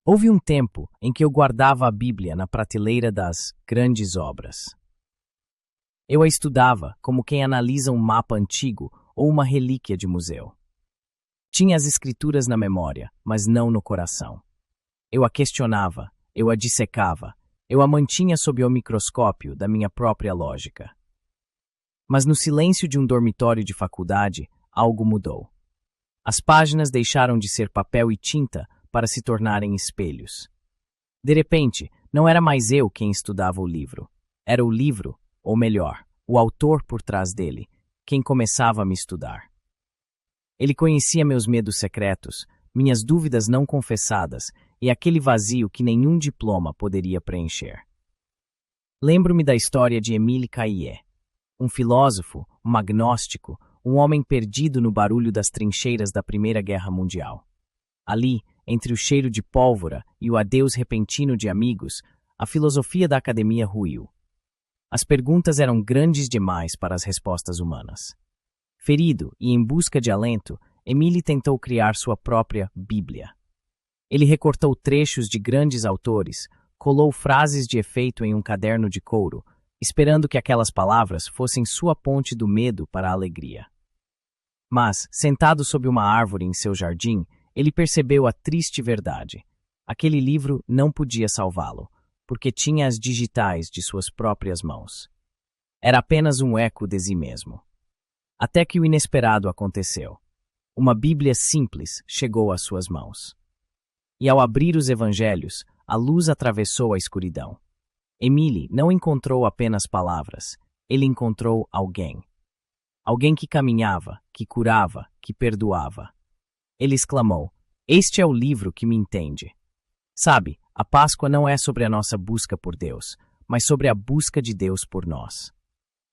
Houve um tempo em que eu guardava a Bíblia na prateleira das grandes obras. Eu a estudava como quem analisa um mapa antigo ou uma relíquia de museu. Tinha as escrituras na memória, mas não no coração. Eu a questionava, eu a dissecava, eu a mantinha sob o microscópio da minha própria lógica. Mas no silêncio de um dormitório de faculdade, algo mudou. As páginas deixaram de ser papel e tinta para se tornarem espelhos. De repente, não era mais eu quem estudava o livro. Era o livro, ou melhor, o autor por trás dele, quem começava a me estudar. Ele conhecia meus medos secretos, minhas dúvidas não confessadas e aquele vazio que nenhum diploma poderia preencher. Lembro-me da história de Émile Cailliet, um filósofo, um agnóstico, um homem perdido no barulho das trincheiras da Primeira Guerra Mundial. Ali, entre o cheiro de pólvora e o adeus repentino de amigos, a filosofia da academia ruiu. As perguntas eram grandes demais para as respostas humanas. Ferido e em busca de alento, Émile tentou criar sua própria Bíblia. Ele recortou trechos de grandes autores, colou frases de efeito em um caderno de couro, esperando que aquelas palavras fossem sua ponte do medo para a alegria. Mas, sentado sob uma árvore em seu jardim, ele percebeu a triste verdade. Aquele livro não podia salvá-lo, porque tinha as digitais de suas próprias mãos. Era apenas um eco de si mesmo. Até que o inesperado aconteceu. Uma Bíblia simples chegou às suas mãos. E ao abrir os evangelhos, a luz atravessou a escuridão. Émile não encontrou apenas palavras, ele encontrou alguém. Alguém que caminhava, que curava, que perdoava. Ele exclamou: "Este é o livro que me entende." Sabe, a Páscoa não é sobre a nossa busca por Deus, mas sobre a busca de Deus por nós.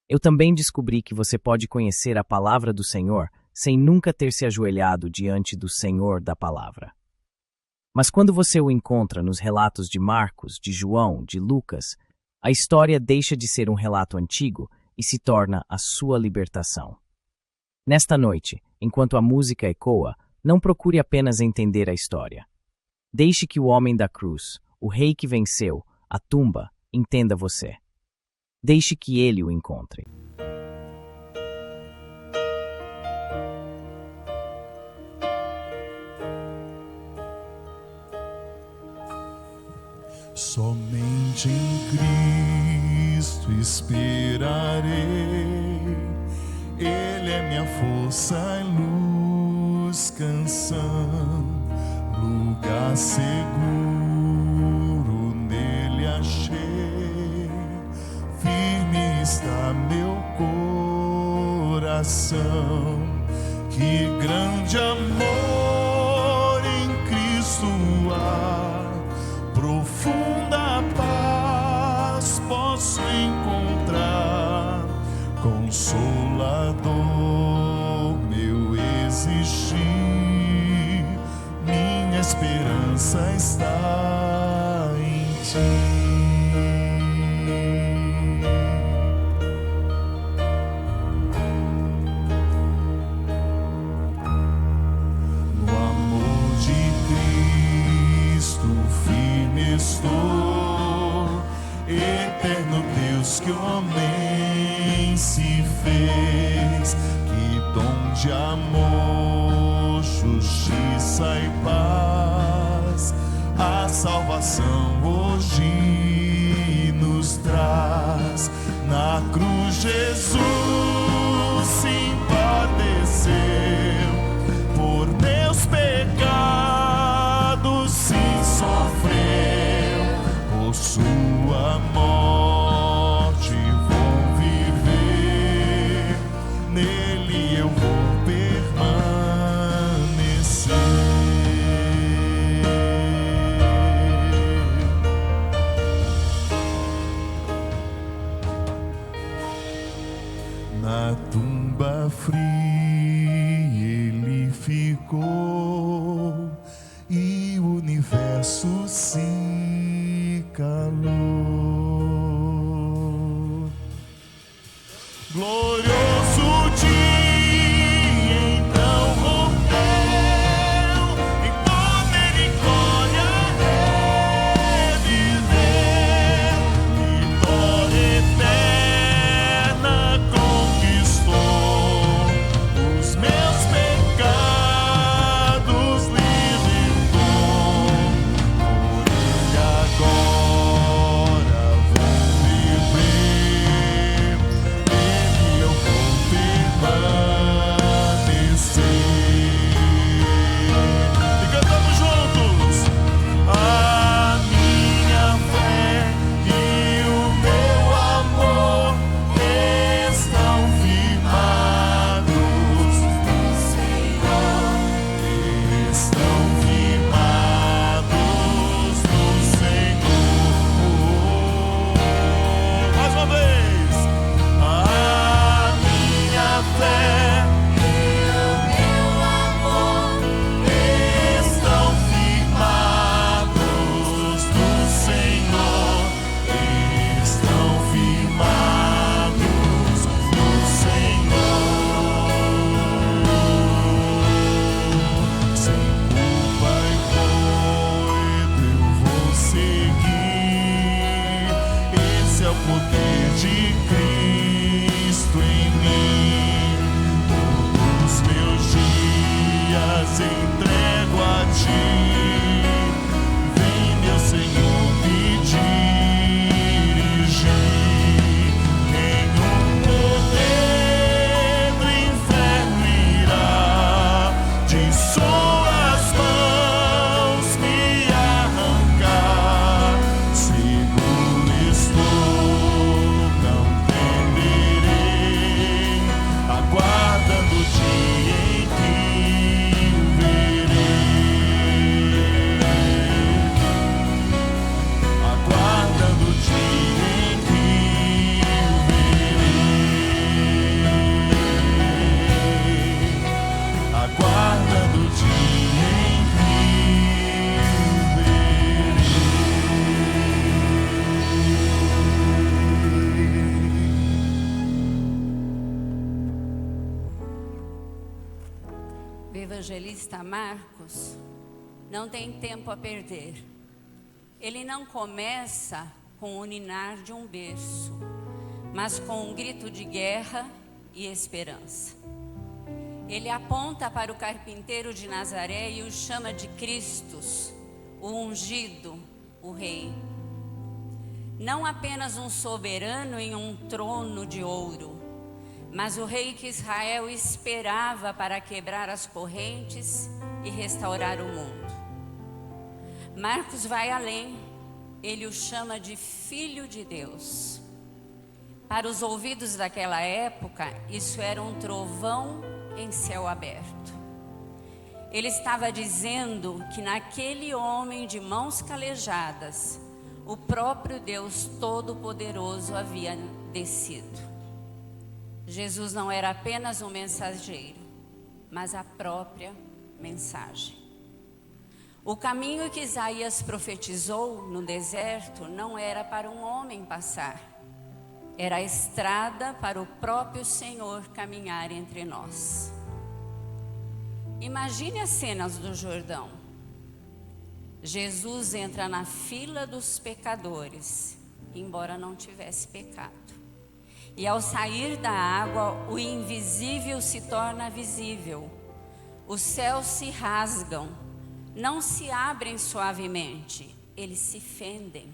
Eu também descobri que você pode conhecer a palavra do Senhor sem nunca ter se ajoelhado diante do Senhor da palavra. Mas quando você o encontra nos relatos de Marcos, de João, de Lucas, a história deixa de ser um relato antigo e se torna a sua libertação. Nesta noite, enquanto a música ecoa, não procure apenas entender a história. Deixe que o homem da cruz, o rei que venceu, a tumba, entenda você. Deixe que ele o encontre. Somente em Cristo esperarei. Ele é minha força e luz, canção, lugar seguro nele achei. Firme está meu coração. Que grande amor em Cristo há, profunda paz posso encontrar, consolador meu existir, minha esperança está em ti. Eterno Deus que homem se fez, que dom de amor, justiça e paz, a salvação hoje nos traz. Na cruz Jesus se padeceu, por meus pecados se sofreu, por sua morte vou viver, nele eu vou permanecer. evangelista Marcos não tem tempo a perder. Ele não começa com o ninar de um berço, mas com um grito de guerra e esperança. Ele aponta para o carpinteiro de Nazaré e o chama de Cristos, o ungido, o rei. Não apenas um soberano em um trono de ouro, mas o rei que Israel esperava para quebrar as correntes e restaurar o mundo. Marcos vai além, ele o chama de Filho de Deus. Para os ouvidos daquela época, isso era um trovão em céu aberto. Ele estava dizendo que naquele homem de mãos calejadas, o próprio Deus Todo-Poderoso havia descido. Jesus não era apenas um mensageiro, mas a própria mensagem. O caminho que Isaías profetizou no deserto não era para um homem passar, era a estrada para o próprio Senhor caminhar entre nós. Imagine as cenas do Jordão. Jesus entra na fila dos pecadores, embora não tivesse pecado. E ao sair da água, o invisível se torna visível. Os céus se rasgam, não se abrem suavemente, eles se fendem.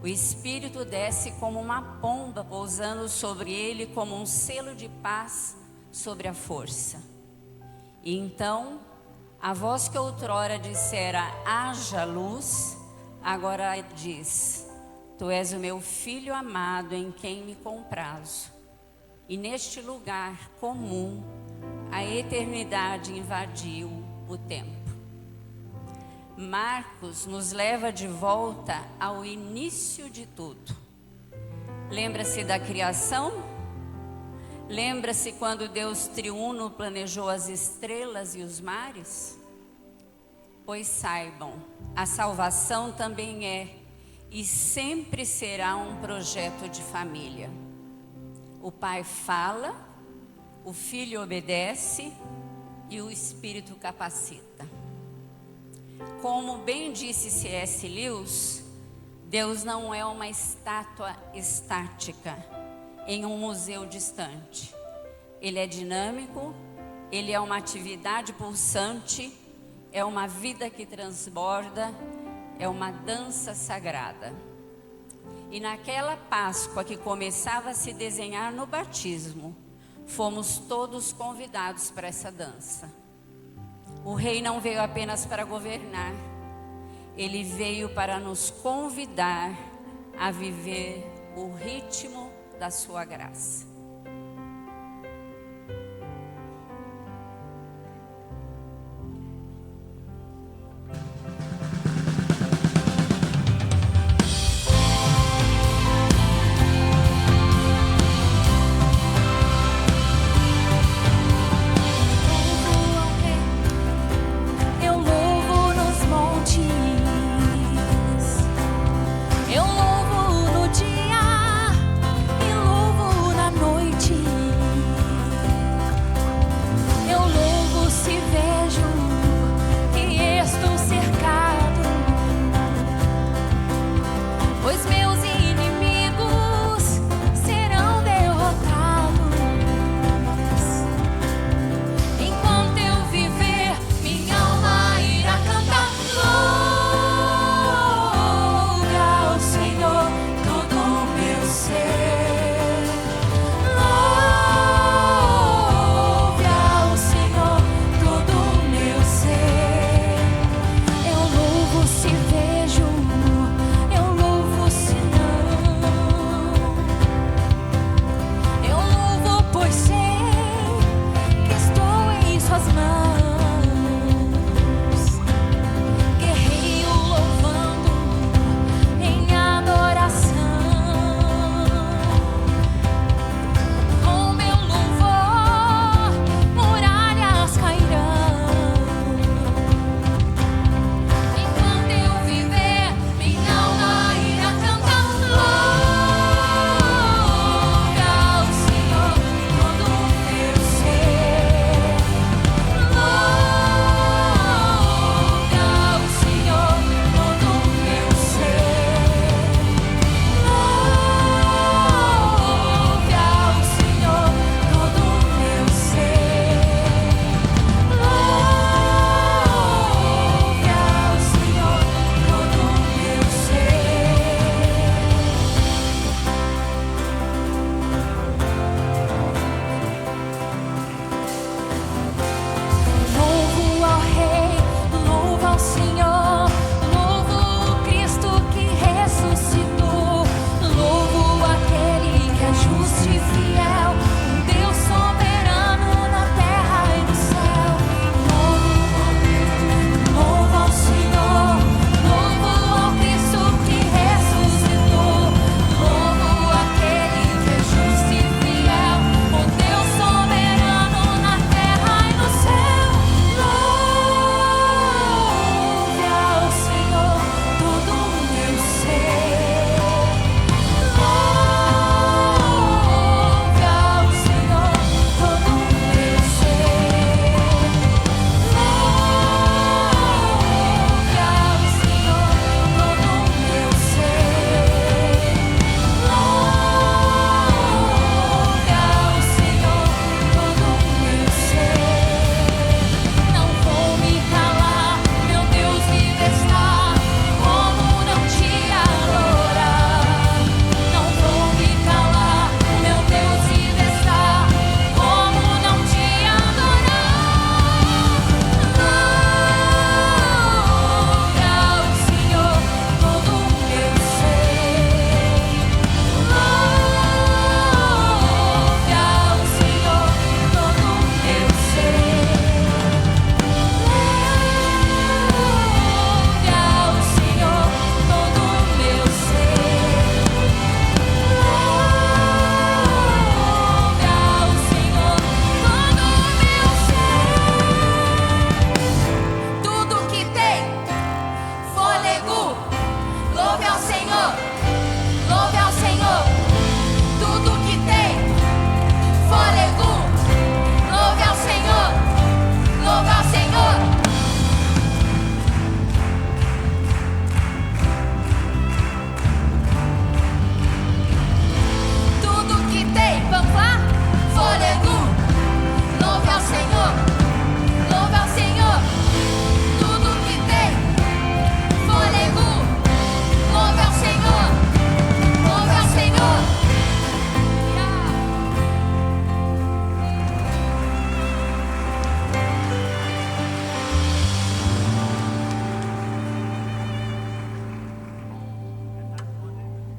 O Espírito desce como uma pomba, pousando sobre ele como um selo de paz sobre a força. E então, a voz que outrora dissera, haja luz, agora diz, tu és o meu filho amado em quem me comprazo. E neste lugar comum, a eternidade invadiu o tempo. Marcos nos leva de volta ao início de tudo. Lembra-se da criação? Lembra-se quando Deus triuno planejou as estrelas e os mares? Pois saibam, a salvação também é e sempre será um projeto de família. O Pai fala, o Filho obedece e o Espírito capacita. Como bem disse C.S. Lewis, Deus não é uma estátua estática em um museu distante. Ele é dinâmico, ele é uma atividade pulsante, é uma vida que transborda, é uma dança sagrada. E naquela Páscoa que começava a se desenhar no batismo, fomos todos convidados para essa dança. O rei não veio apenas para governar, ele veio para nos convidar a viver o ritmo da sua graça. Eu louvo no dia e louvo na noite.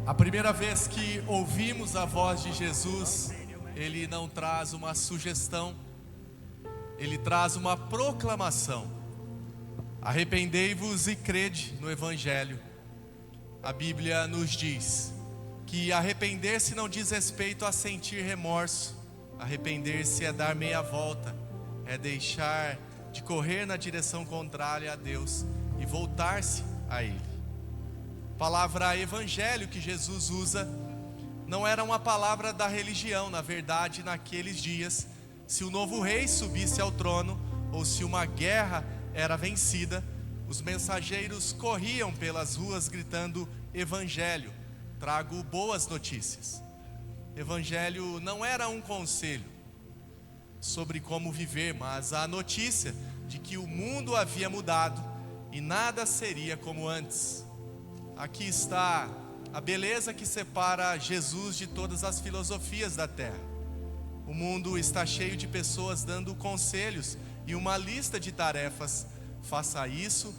A primeira vez que ouvimos a voz de Jesus, Ele não traz uma sugestão, Ele traz uma proclamação. Arrependei-vos e crede no Evangelho. A Bíblia nos diz que arrepender-se não diz respeito a sentir remorso. Arrepender-se é dar meia volta, é deixar de correr na direção contrária a Deus e voltar-se a Ele. A palavra evangelho que Jesus usa não era uma palavra da religião. Na verdade, naqueles dias, se o novo rei subisse ao trono ou se uma guerra era vencida, os mensageiros corriam pelas ruas gritando evangelho, trago boas notícias. Evangelho não era um conselho sobre como viver, mas a notícia de que o mundo havia mudado e nada seria como antes. Aqui está a beleza que separa Jesus de todas as filosofias da terra. O mundo está cheio de pessoas dando conselhos e uma lista de tarefas. Faça isso,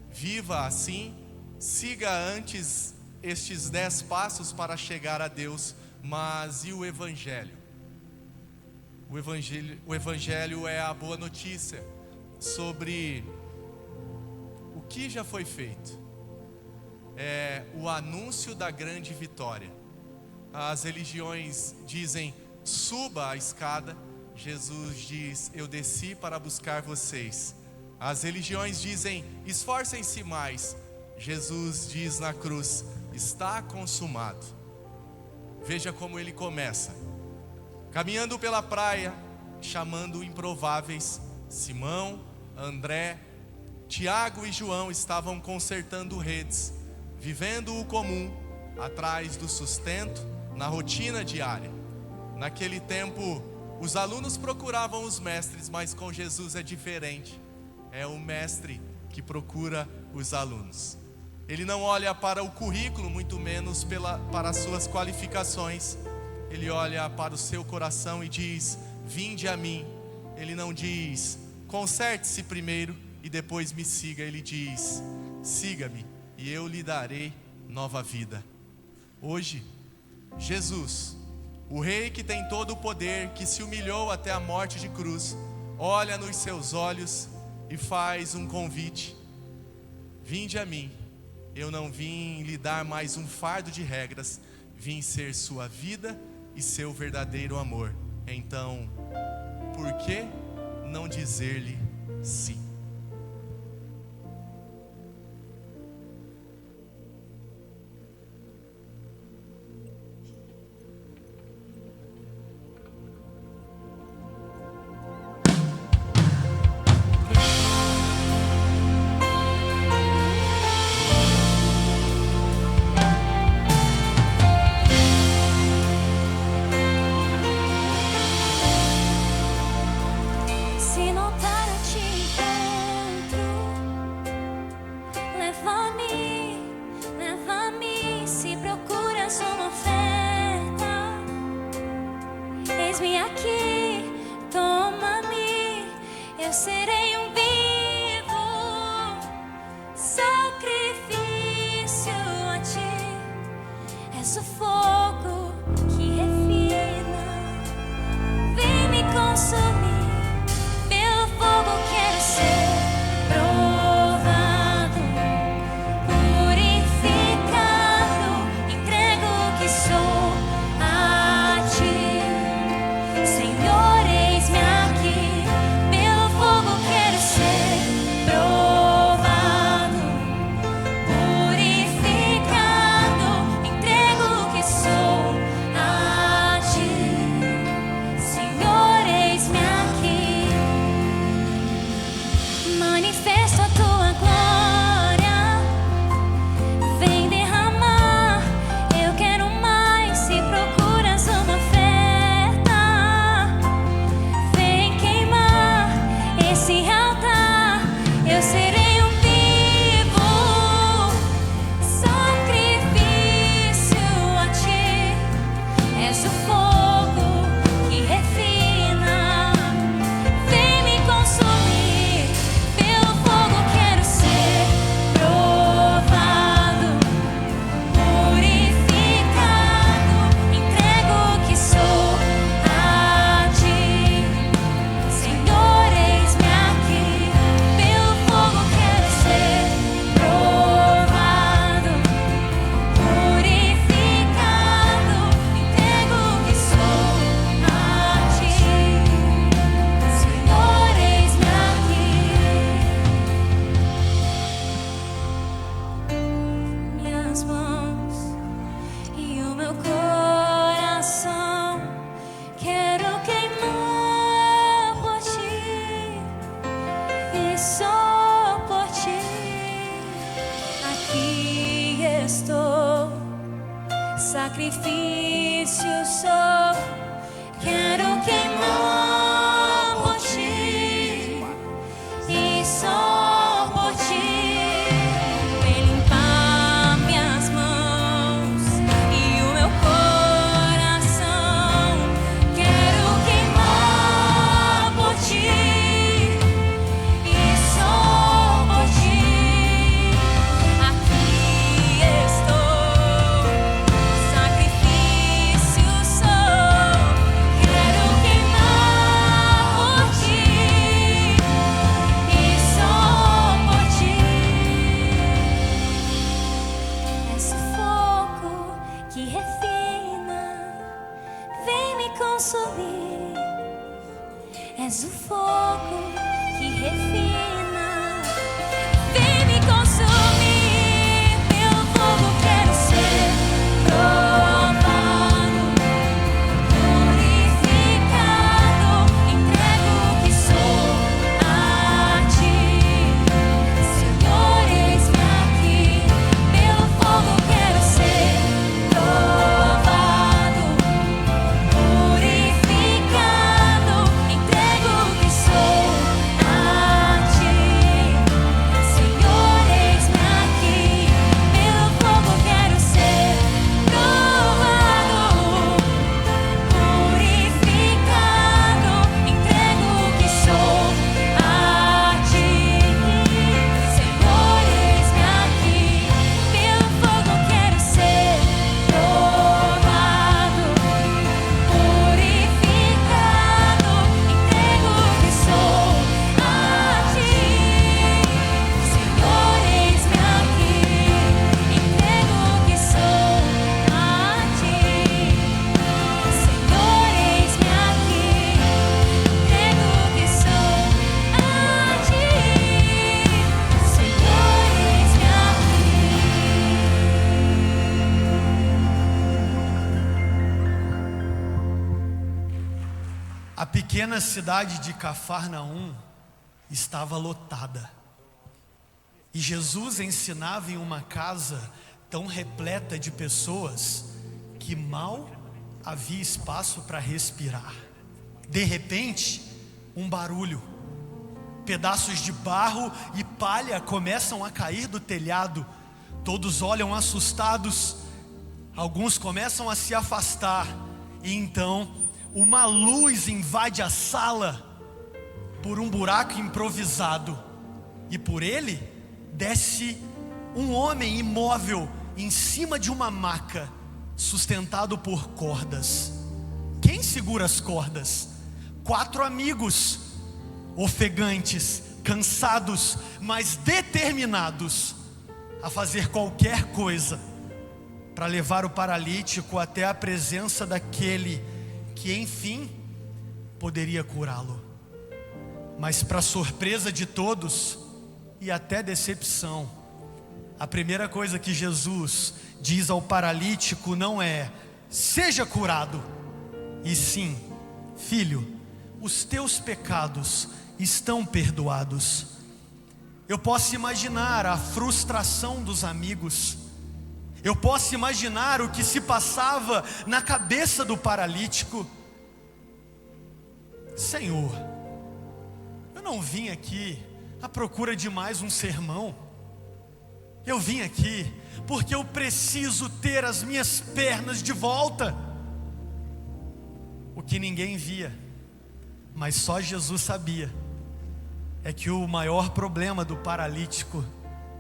viva assim, siga antes estes 10 passos para chegar a Deus. Mas e o Evangelho? O Evangelho é a boa notícia sobre o que já foi feito. É o anúncio da grande vitória. As religiões dizem, suba a escada. Jesus diz, eu desci para buscar vocês. As religiões dizem, esforcem-se mais. Jesus diz na cruz, está consumado. Veja como ele começa. Caminhando pela praia, chamando improváveis. Simão, André, Tiago e João estavam consertando redes, vivendo o comum, atrás do sustento, na rotina diária. Naquele tempo, os alunos procuravam os mestres, mas com Jesus é diferente. É o mestre que procura os alunos. Ele não olha para o currículo, muito menos para as suas qualificações. Ele olha para o seu coração e diz, vinde a mim. Ele não diz, conserte-se primeiro e depois me siga. Ele diz, siga-me e eu lhe darei nova vida. Hoje, Jesus, o Rei que tem todo o poder, que se humilhou até a morte de cruz, olha nos seus olhos e faz um convite. Vinde a mim, eu não vim lhe dar mais um fardo de regras, vim ser sua vida e seu verdadeiro amor. Então, por que não dizer-lhe sim? Senhor, eis-me aqui. aqui estou, sacrifício sou, quero queimar por ti e só por ti. Vem limpar minhas mãos e o meu coração, quero queimar por ti e só por ti. Aqui estou, sacrifício sou, quero queimar por ti e só por ti. És o fogo que refina, vem me consumir. És o fogo que refina, vem me consumir. Pelo fogo quero ser provado, purificado. Entrego o que sou a ti, Senhor, eis-me aqui. Pelo fogo quero ser provado, purificado. Entrego o que sou a ti, Senhor, eis-me aqui. Pelo fogo quero ser provado, purificado. Entrego o que sou a ti, Senhor, eis-me aqui. Pelo fogo quero ser provado, purificado. Entrego o que sou a ti, Senhor, eis-me aqui. Entrego o que sou a ti, Senhor, eis-me aqui. Entrego o que sou a ti, Senhor, eis-me A pequena cidade de Cafarnaum estava lotada. E Jesus ensinava em uma casa tão repleta de pessoas que mal havia espaço para respirar. De repente, um barulho. Pedaços de barro e palha começam a cair do telhado. Todos olham assustados. Alguns começam a se afastar. E então, uma luz invade a sala por um buraco improvisado. E por ele desce um homem imóvel em cima de uma maca, sustentado por cordas. Quem segura as cordas? 4 amigos, ofegantes, cansados, mas determinados a fazer qualquer coisa para levar o paralítico até a presença daquele que enfim poderia curá-lo. Mas para surpresa de todos e até decepção, a primeira coisa que Jesus diz ao paralítico não é: seja curado, e sim: filho, os teus pecados estão perdoados. Eu posso imaginar a frustração dos amigos. Eu posso imaginar o que se passava na cabeça do paralítico. Senhor, eu não vim aqui à procura de mais um sermão. Eu vim aqui porque eu preciso ter as minhas pernas de volta. O que ninguém via, mas só Jesus sabia, é que o maior problema do paralítico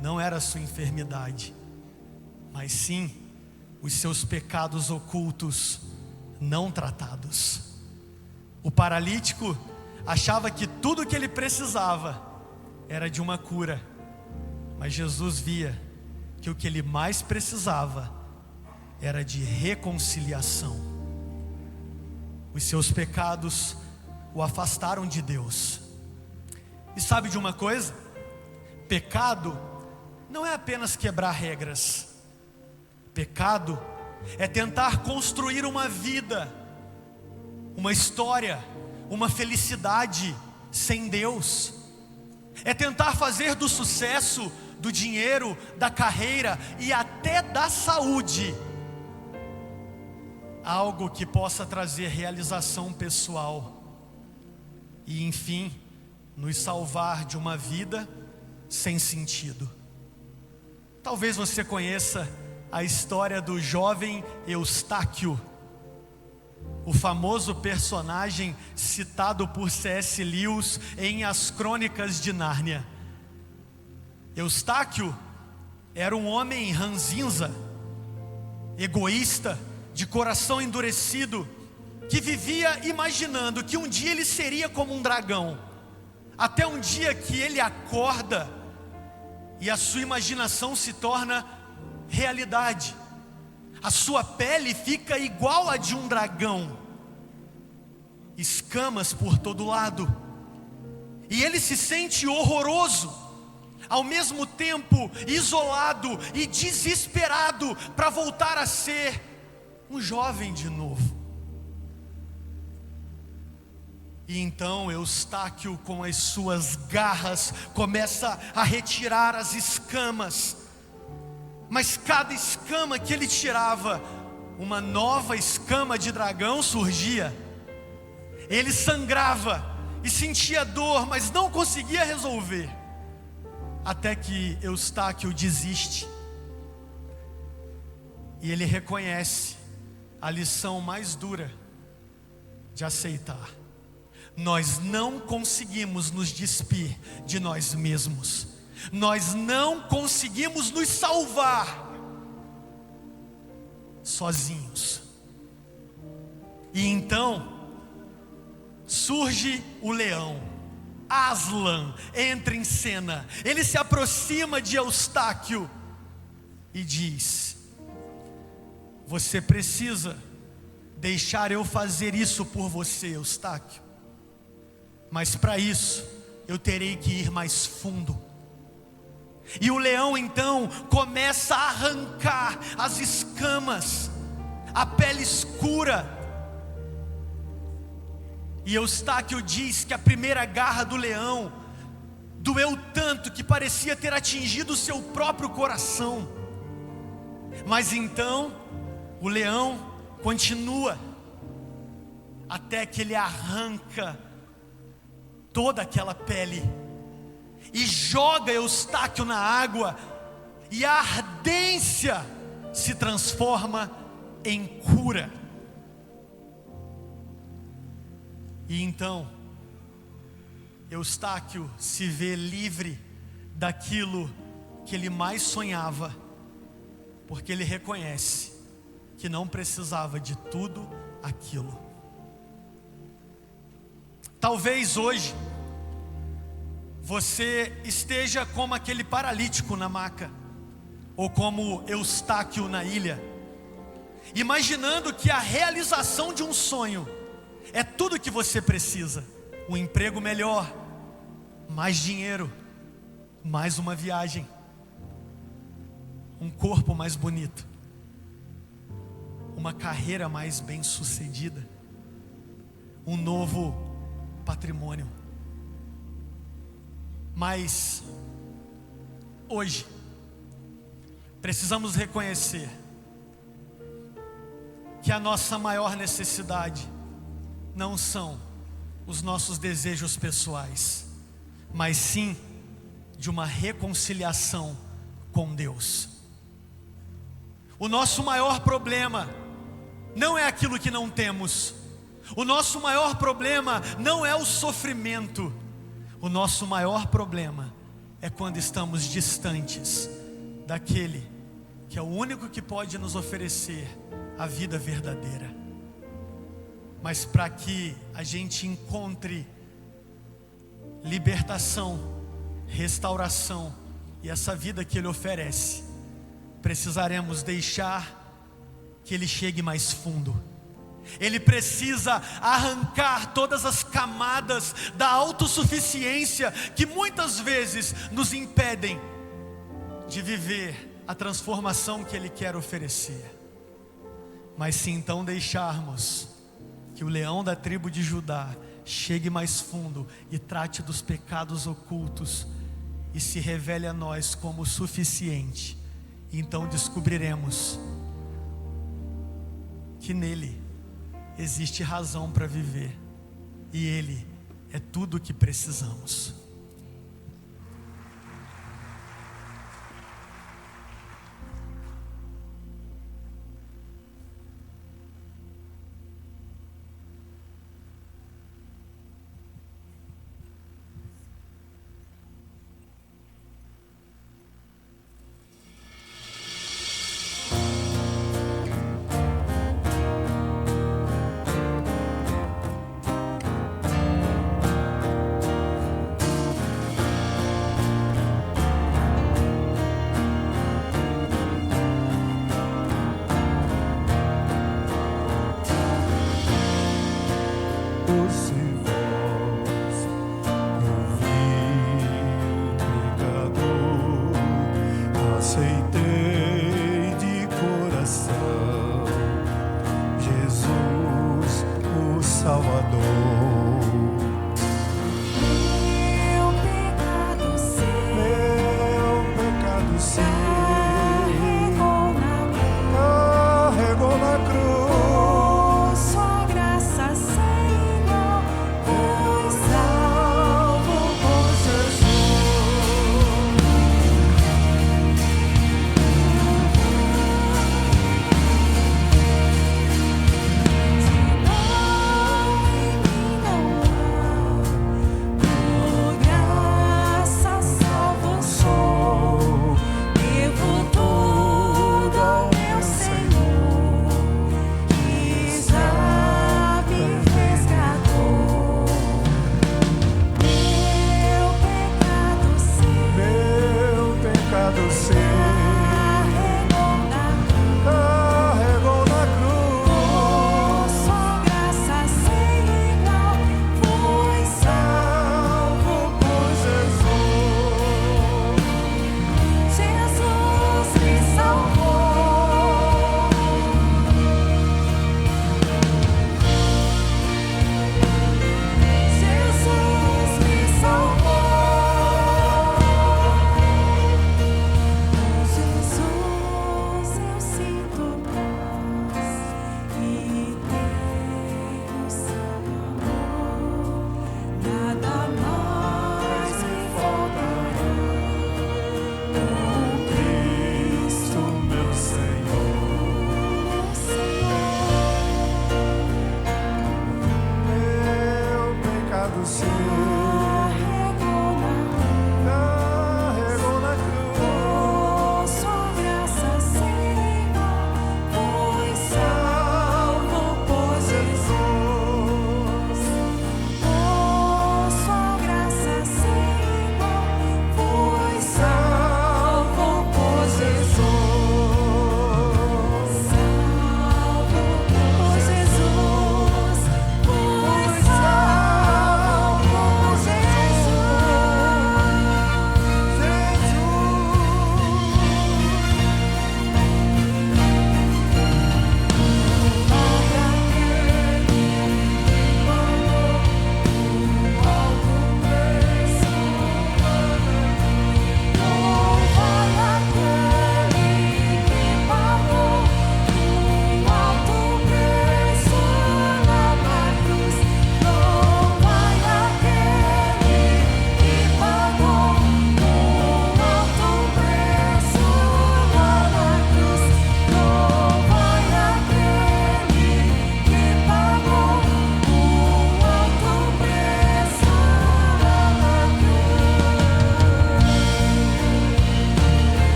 não era a sua enfermidade, mas sim os seus pecados ocultos não tratados. O paralítico achava que tudo o que ele precisava era de uma cura, mas Jesus via que o que ele mais precisava era de reconciliação. Os seus pecados o afastaram de Deus. E sabe de uma coisa? Pecado não é apenas quebrar regras. Pecado é tentar construir uma vida, uma história, uma felicidade sem Deus. É tentar fazer do sucesso do dinheiro, da carreira e até da saúde. Algo que possa trazer realização pessoal e, enfim, nos salvar de uma vida sem sentido. Talvez você conheça a história do jovem Eustáquio, o famoso personagem citado por C.S. Lewis em As Crônicas de Nárnia. Eustáquio era um homem ranzinza, egoísta, de coração endurecido, que vivia imaginando que um dia ele seria como um dragão, até um dia que ele acorda e a sua imaginação se torna realidade. A sua pele fica igual a de um dragão, escamas por todo lado, e ele se sente horroroso, ao mesmo tempo isolado e desesperado para voltar a ser um jovem de novo. E então Eustáquio, com as suas garras, começa a retirar as escamas. Mas cada escama que ele tirava, uma nova escama de dragão surgia. Ele sangrava e sentia dor, mas não conseguia resolver. Até que Eustáquio desiste. E ele reconhece a lição mais dura de aceitar. Nós não conseguimos nos despir de nós mesmos. Nós não conseguimos nos salvar sozinhos. E então surge o leão. Aslan entra em cena. Ele se aproxima de Eustáquio e diz: você precisa deixar eu fazer isso por você, Eustáquio. Mas para isso eu terei que ir mais fundo. E o leão então começa a arrancar as escamas, a pele escura. E Eustáquio diz que a primeira garra do leão doeu tanto que parecia ter atingido o seu próprio coração. Mas então o leão continua, até que ele arranca toda aquela pele e joga Eustáquio na água, e a ardência se transforma em cura. E então Eustáquio se vê livre daquilo que ele mais sonhava, porque ele reconhece que não precisava de tudo aquilo. Talvez hoje você esteja como aquele paralítico na maca, ou como Eustáquio na ilha, imaginando que a realização de um sonho é tudo que você precisa: um emprego melhor, mais dinheiro, mais uma viagem, um corpo mais bonito, uma carreira mais bem-sucedida, um novo patrimônio. Mas hoje precisamos reconhecer que a nossa maior necessidade não são os nossos desejos pessoais, mas sim de uma reconciliação com Deus. O nosso maior problema não é aquilo que não temos. O nosso maior problema não é o sofrimento. O nosso maior problema é quando estamos distantes daquele que é o único que pode nos oferecer a vida verdadeira. Mas para que a gente encontre libertação, restauração e essa vida que Ele oferece, precisaremos deixar que Ele chegue mais fundo. Ele precisa arrancar todas as camadas da autossuficiência que muitas vezes nos impedem de viver a transformação que Ele quer oferecer. Mas se então deixarmos que o leão da tribo de Judá chegue mais fundo e trate dos pecados ocultos, e se revele a nós como suficiente. Então descobriremos que nele existe razão para viver e ele é tudo o que precisamos.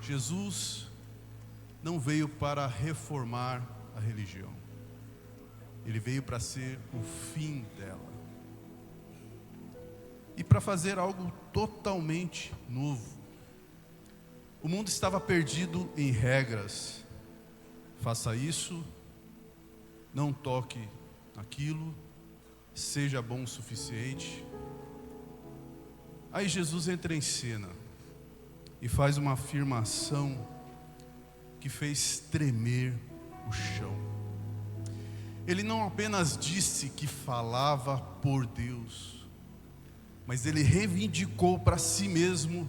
Jesus não veio para reformar a religião. Ele veio para ser o fim dela. E para fazer algo totalmente novo. O mundo estava perdido em regras. Faça isso, não toque naquilo, seja bom o suficiente. Aí Jesus entra em cena e faz uma afirmação que fez tremer o chão. Ele não apenas disse que falava por Deus, mas ele reivindicou para si mesmo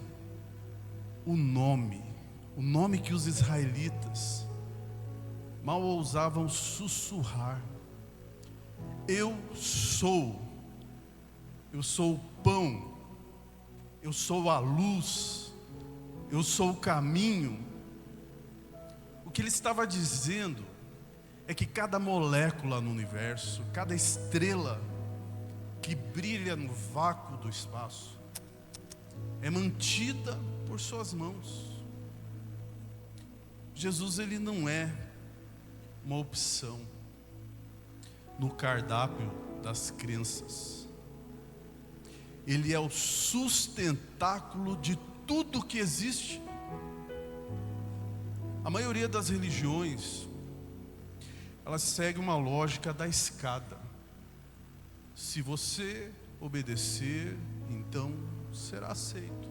o nome que os israelitas mal ousavam sussurrar. Eu sou o pão, eu sou a luz, eu sou o caminho. O que ele estava dizendo é que cada molécula no universo, cada estrela que brilha no vácuo do espaço, é mantida por suas mãos. Jesus, ele não é uma opção no cardápio das crenças. Ele é o sustentáculo de tudo que existe. A maioria das religiões, elas seguem uma lógica da escada. Se você obedecer, então será aceito.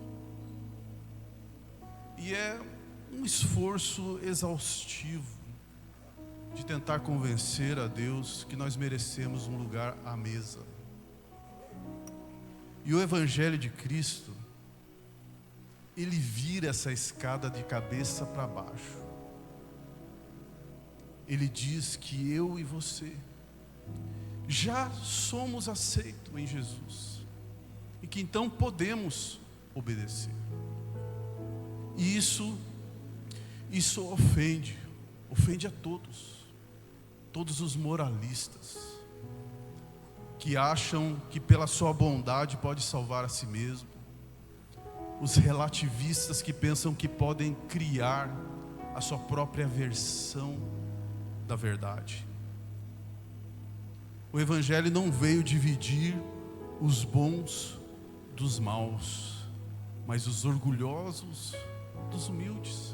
E é um esforço exaustivo de tentar convencer a Deus que nós merecemos um lugar à mesa. E o Evangelho de Cristo, ele vira essa escada de cabeça para baixo. Ele diz que eu e você já somos aceitos em Jesus, e que então podemos obedecer. E isso ofende a todos os moralistas, que acham que pela sua bondade pode salvar a si mesmo, os relativistas que pensam que podem criar a sua própria versão da verdade. O Evangelho não veio dividir os bons dos maus, mas os orgulhosos dos humildes.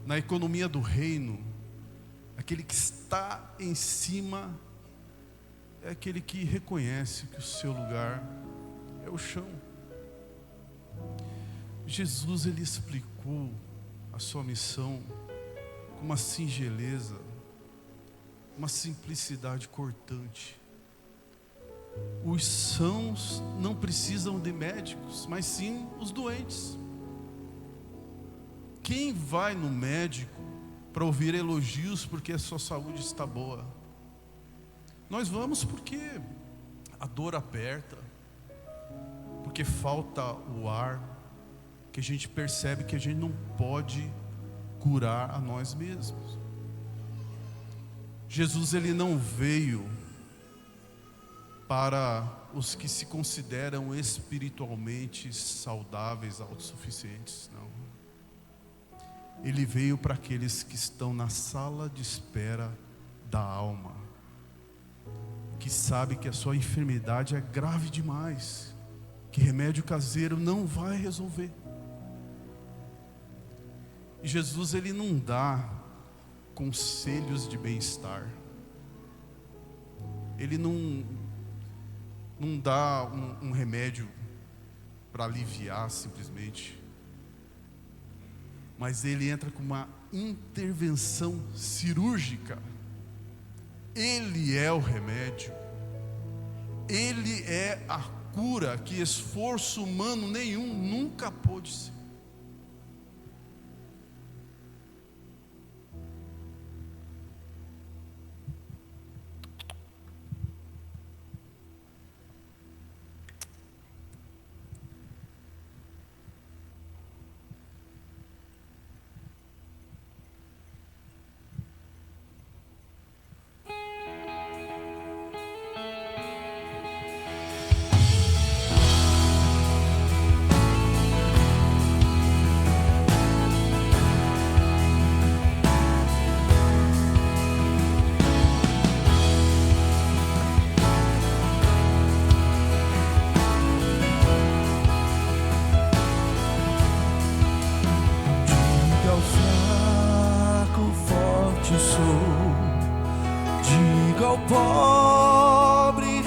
Na economia do reino, aquele que está em cima é aquele que reconhece que o seu lugar é o chão. Jesus, ele explicou a sua missão com uma singeleza, uma simplicidade cortante. Os sãos não precisam de médicos, mas sim os doentes. Quem vai no médico para ouvir elogios porque a sua saúde está boa? Nós vamos porque a dor aperta, porque falta o ar, que a gente percebe que a gente não pode curar a nós mesmos. Jesus, ele não veio para os que se consideram espiritualmente saudáveis, autossuficientes, não. Ele veio para aqueles que estão na sala de espera da alma, que sabe que a sua enfermidade é grave demais, que remédio caseiro não vai resolver. E Jesus, ele não dá conselhos de bem-estar. Ele não dá um remédio para aliviar simplesmente, mas ele entra com uma intervenção cirúrgica. Ele é o remédio, ele é a cura que esforço humano nenhum nunca pôde ser. Diga ao pobre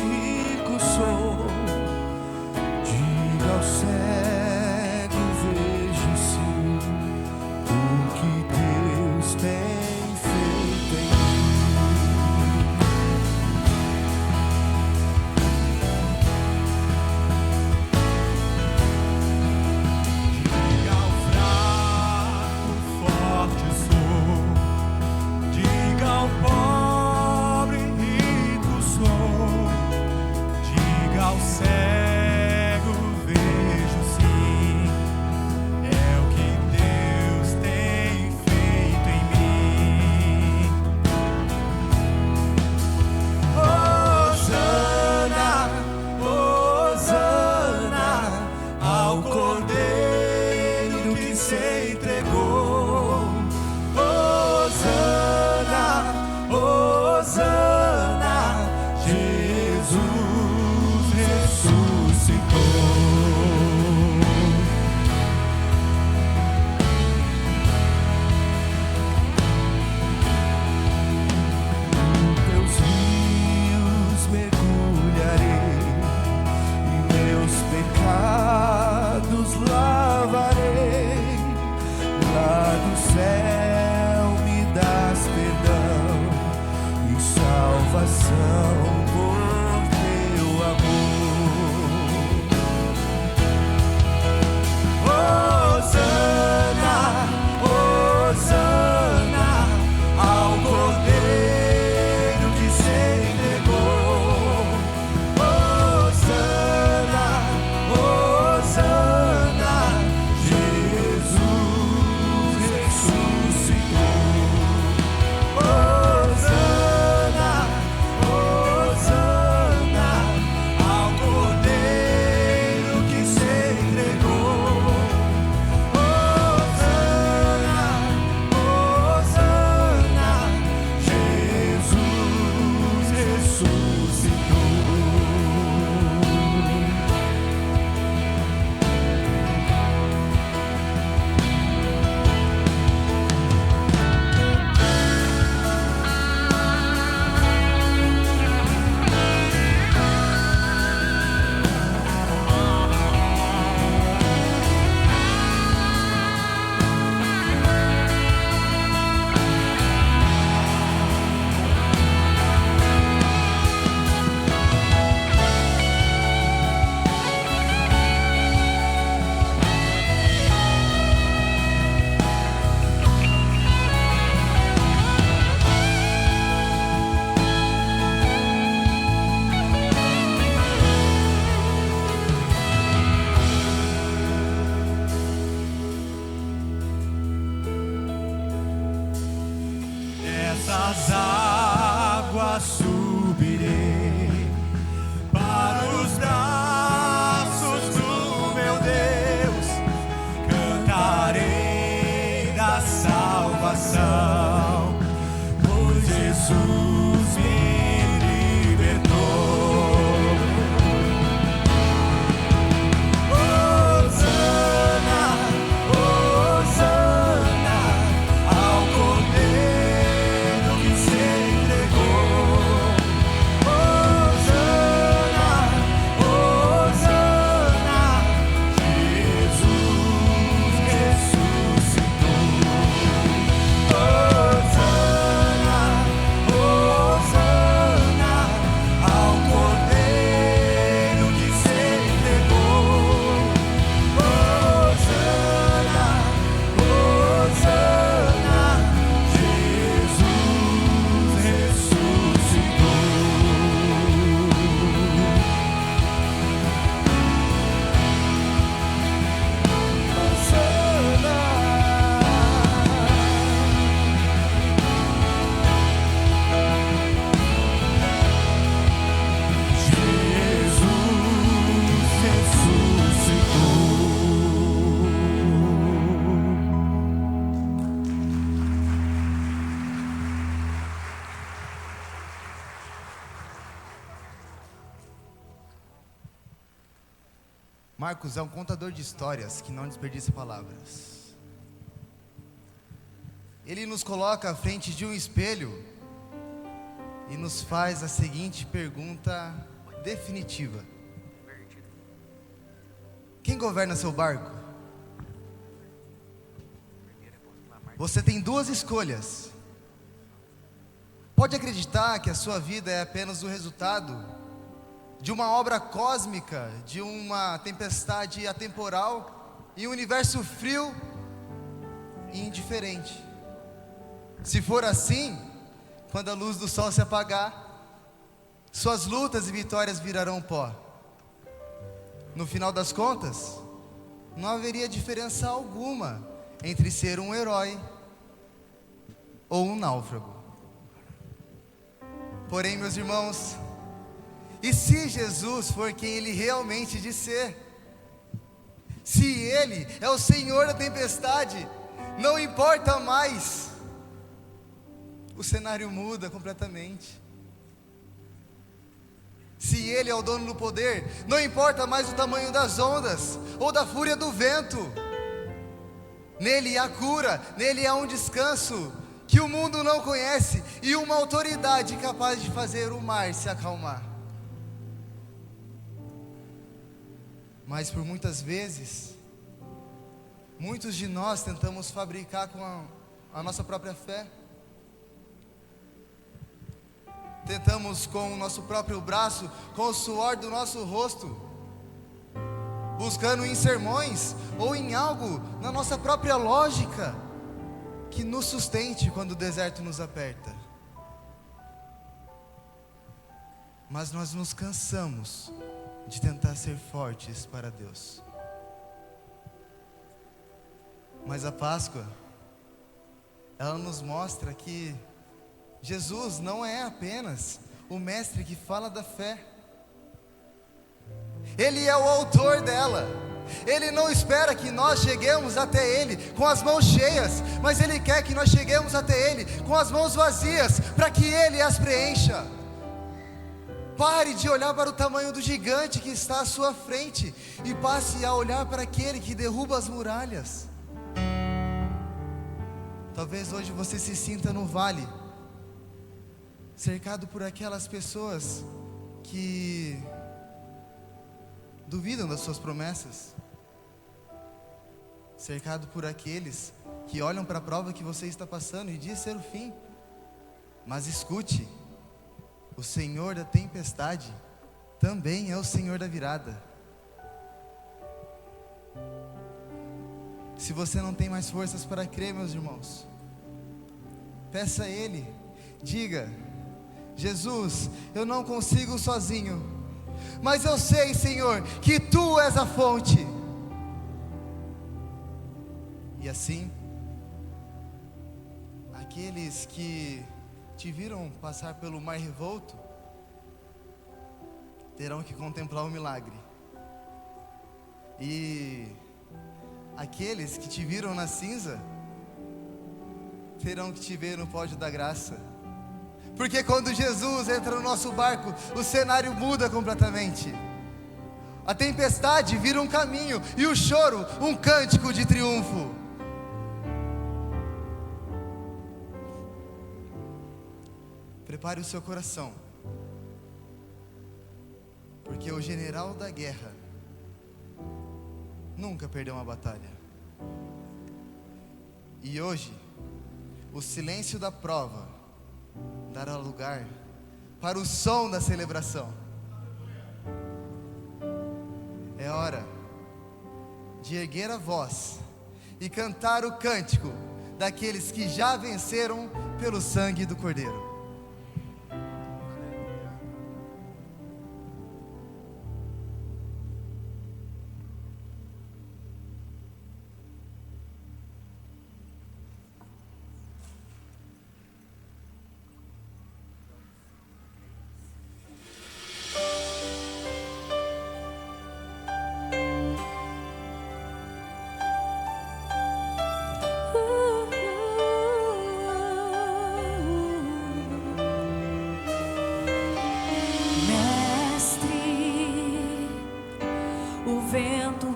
das águas subirei para os braços do meu Deus, cantarei da salvação, pois Jesus me libertou. Hosana, Hosana, ao Cordeiro que se entregou. Hosana, Hosana, Jesus ressuscitou. Hosana, Hosana, ao Cordeiro que se entregou. Hosana, Hosana, Jesus ressuscitou. Marcos é um contador de histórias que não desperdiça palavras. Ele nos coloca à frente de um espelho e nos faz a seguinte pergunta definitiva: quem governa seu barco? Você tem duas escolhas. Pode acreditar que a sua vida é apenas o resultado de uma obra cósmica, de uma tempestade atemporal em um universo frio e indiferente. Se for assim, quando a luz do sol se apagar, suas lutas e vitórias virarão pó. No final das contas, não haveria diferença alguma entre ser um herói ou um náufrago. Porém, meus irmãos, e se Jesus for quem Ele realmente diz ser? Se Ele é o Senhor da tempestade, não importa mais, o cenário muda completamente. Se Ele é o dono do poder, não importa mais o tamanho das ondas ou da fúria do vento. Nele há cura, nele há um descanso que o mundo não conhece e uma autoridade capaz de fazer o mar se acalmar. Mas por muitas vezes, muitos de nós tentamos fabricar com a nossa própria fé. Tentamos com o nosso próprio braço, com o suor do nosso rosto, buscando em sermões ou em algo na nossa própria lógica que nos sustente quando o deserto nos aperta. Mas nós nos cansamos de tentar ser fortes para Deus. Mas a Páscoa, ela nos mostra que Jesus não é apenas o mestre que fala da fé. Ele é o autor dela. Ele não espera que nós cheguemos até Ele com as mãos cheias, mas Ele quer que nós cheguemos até Ele com as mãos vazias, para que Ele as preencha. Pare de olhar para o tamanho do gigante que está à sua frente e passe a olhar para aquele que derruba as muralhas. Talvez hoje você se sinta no vale, cercado por aquelas pessoas que duvidam das suas promessas, cercado por aqueles que olham para a prova que você está passando e diz ser o fim. Mas escute, o Senhor da tempestade também é o Senhor da virada. Se você não tem mais forças para crer, meus irmãos, peça a Ele, diga: Jesus, eu não consigo sozinho, mas eu sei, Senhor, que Tu és a fonte. E assim, aqueles que te viram passar pelo mar revolto terão que contemplar o milagre. E aqueles que te viram na cinza terão que te ver no pódio da graça. Porque quando Jesus entra no nosso barco, o cenário muda completamente. A tempestade vira um caminho e o choro um cântico de triunfo. Prepare o seu coração, porque o general da guerra nunca perdeu uma batalha. E hoje, o silêncio da prova dará lugar para o som da celebração. É hora de erguer a voz e cantar o cântico daqueles que já venceram pelo sangue do Cordeiro.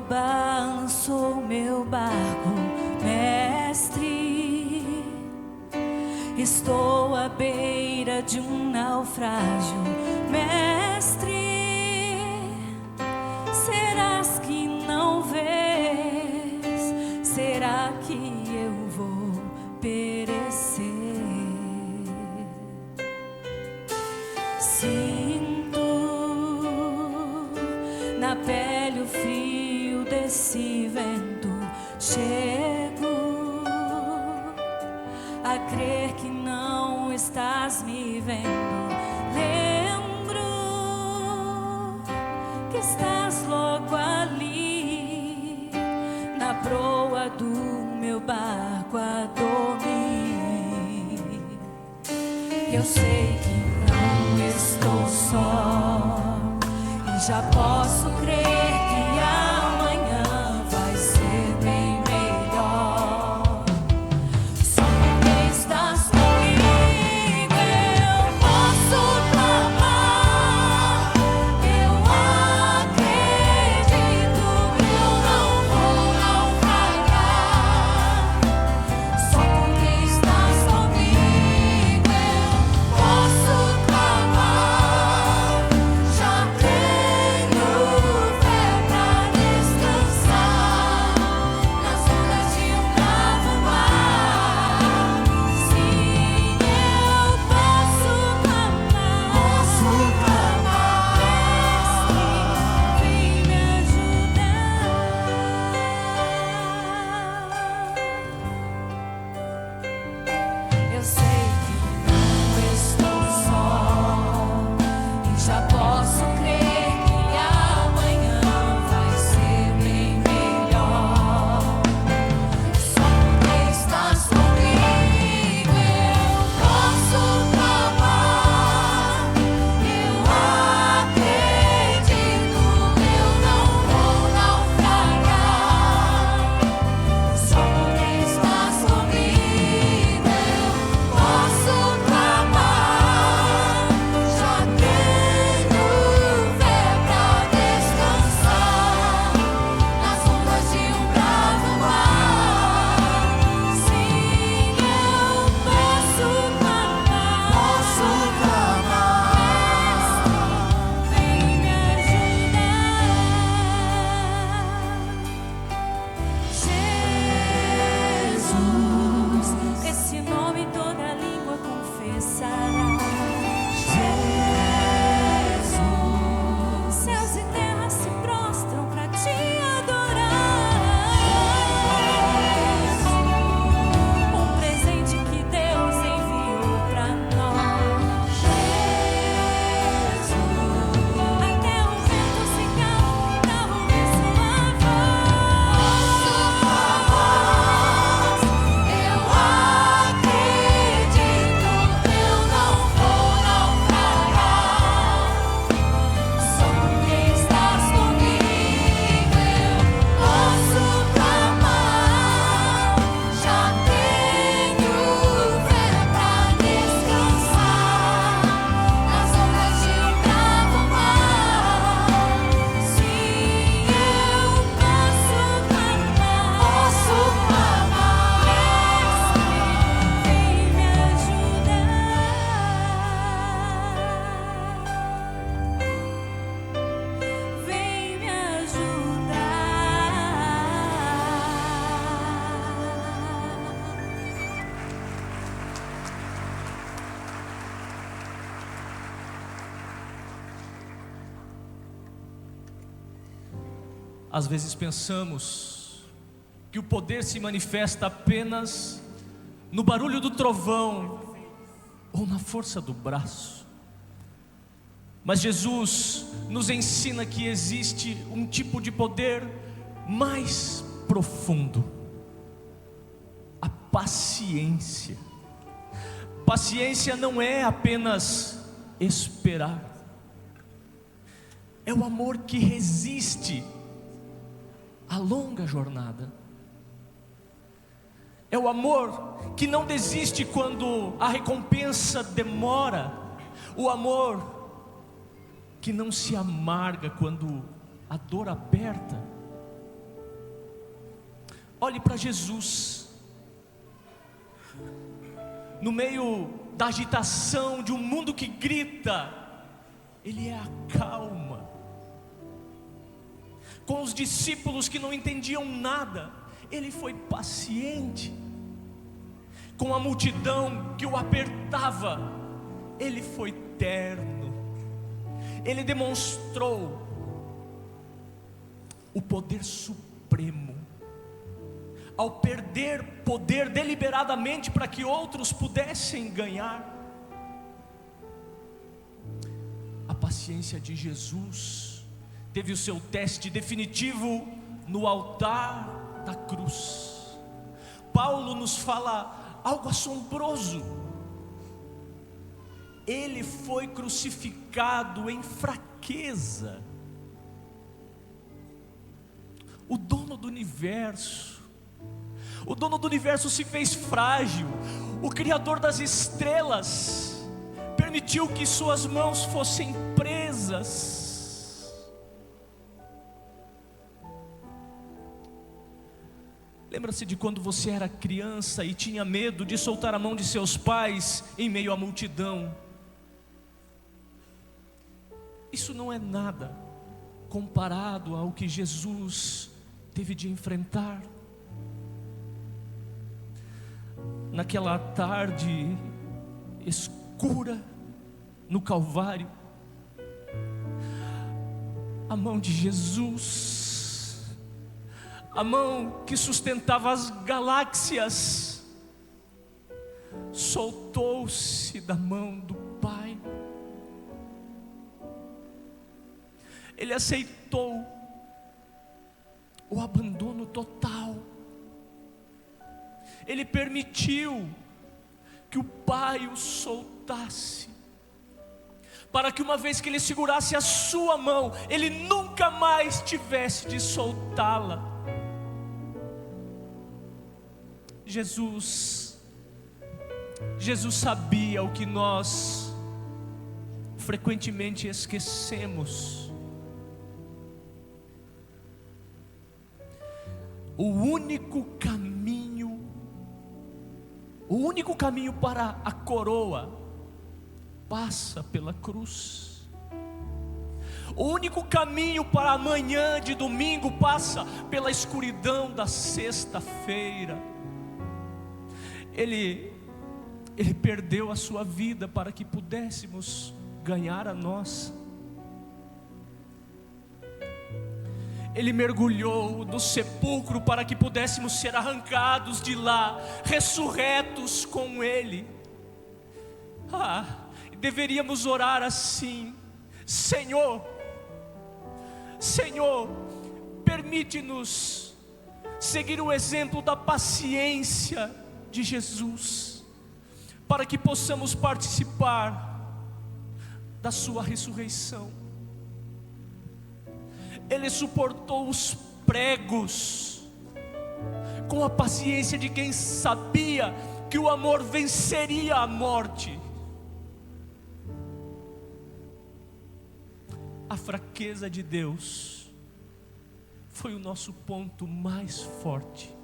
Balançou meu barco, mestre. Estou à beira de um naufrágio, mestre. Serás que não vês? Será que eu vou perecer? Sinto na pele o frio desse vento, chego a crer que não estás me vendo. Lembro que estás logo ali, na proa do meu barco a dormir. Eu sei que não estou só, e já posso crer que amanhã vai ser bem melhor. Só porque estás comigo eu posso clamar. Eu acredito, eu não vou naufragar. Só porque estás comigo eu posso clamar. Já tenho fé. Às vezes pensamos que o poder se manifesta apenas no barulho do trovão ou na força do braço. Mas Jesus nos ensina que existe um tipo de poder mais profundo: a paciência. Paciência não é apenas esperar, é o amor que resiste à longa jornada. É o amor que não desiste quando a recompensa demora. O amor que não se amarga quando a dor aperta. Olhe para Jesus. No meio da agitação de um mundo que grita, Ele é a calma. Com os discípulos que não entendiam nada, Ele foi paciente. Com a multidão que o apertava, Ele foi terno. Ele demonstrou o poder supremo ao perder poder deliberadamente para que outros pudessem ganhar. A paciência de Jesus teve o seu teste definitivo no altar da cruz. Paulo nos fala algo assombroso. Ele foi crucificado em fraqueza. O dono do universo se fez frágil. O Criador das estrelas permitiu que suas mãos fossem presas. Lembra-se de quando você era criança e tinha medo de soltar a mão de seus pais em meio à multidão? Isso não é nada comparado ao que Jesus teve de enfrentar. Naquela tarde escura no Calvário, a mão de Jesus, a mão que sustentava as galáxias, soltou-se da mão do Pai. Ele aceitou o abandono total. Ele permitiu que o Pai o soltasse, para que uma vez que Ele segurasse a sua mão, Ele nunca mais tivesse de soltá-la. Jesus sabia o que nós frequentemente esquecemos. O único caminho para a coroa passa pela cruz. O único caminho para a manhã de domingo passa pela escuridão da sexta-feira. Ele perdeu a sua vida para que pudéssemos ganhar a nossa. Ele mergulhou no sepulcro para que pudéssemos ser arrancados de lá, ressurretos com Ele. Deveríamos orar assim: Senhor, permite-nos seguir o exemplo da paciência de Jesus, para que possamos participar da sua ressurreição. Ele suportou os pregos com a paciência de quem sabia que o amor venceria a morte. A fraqueza de Deus foi o nosso ponto mais forte.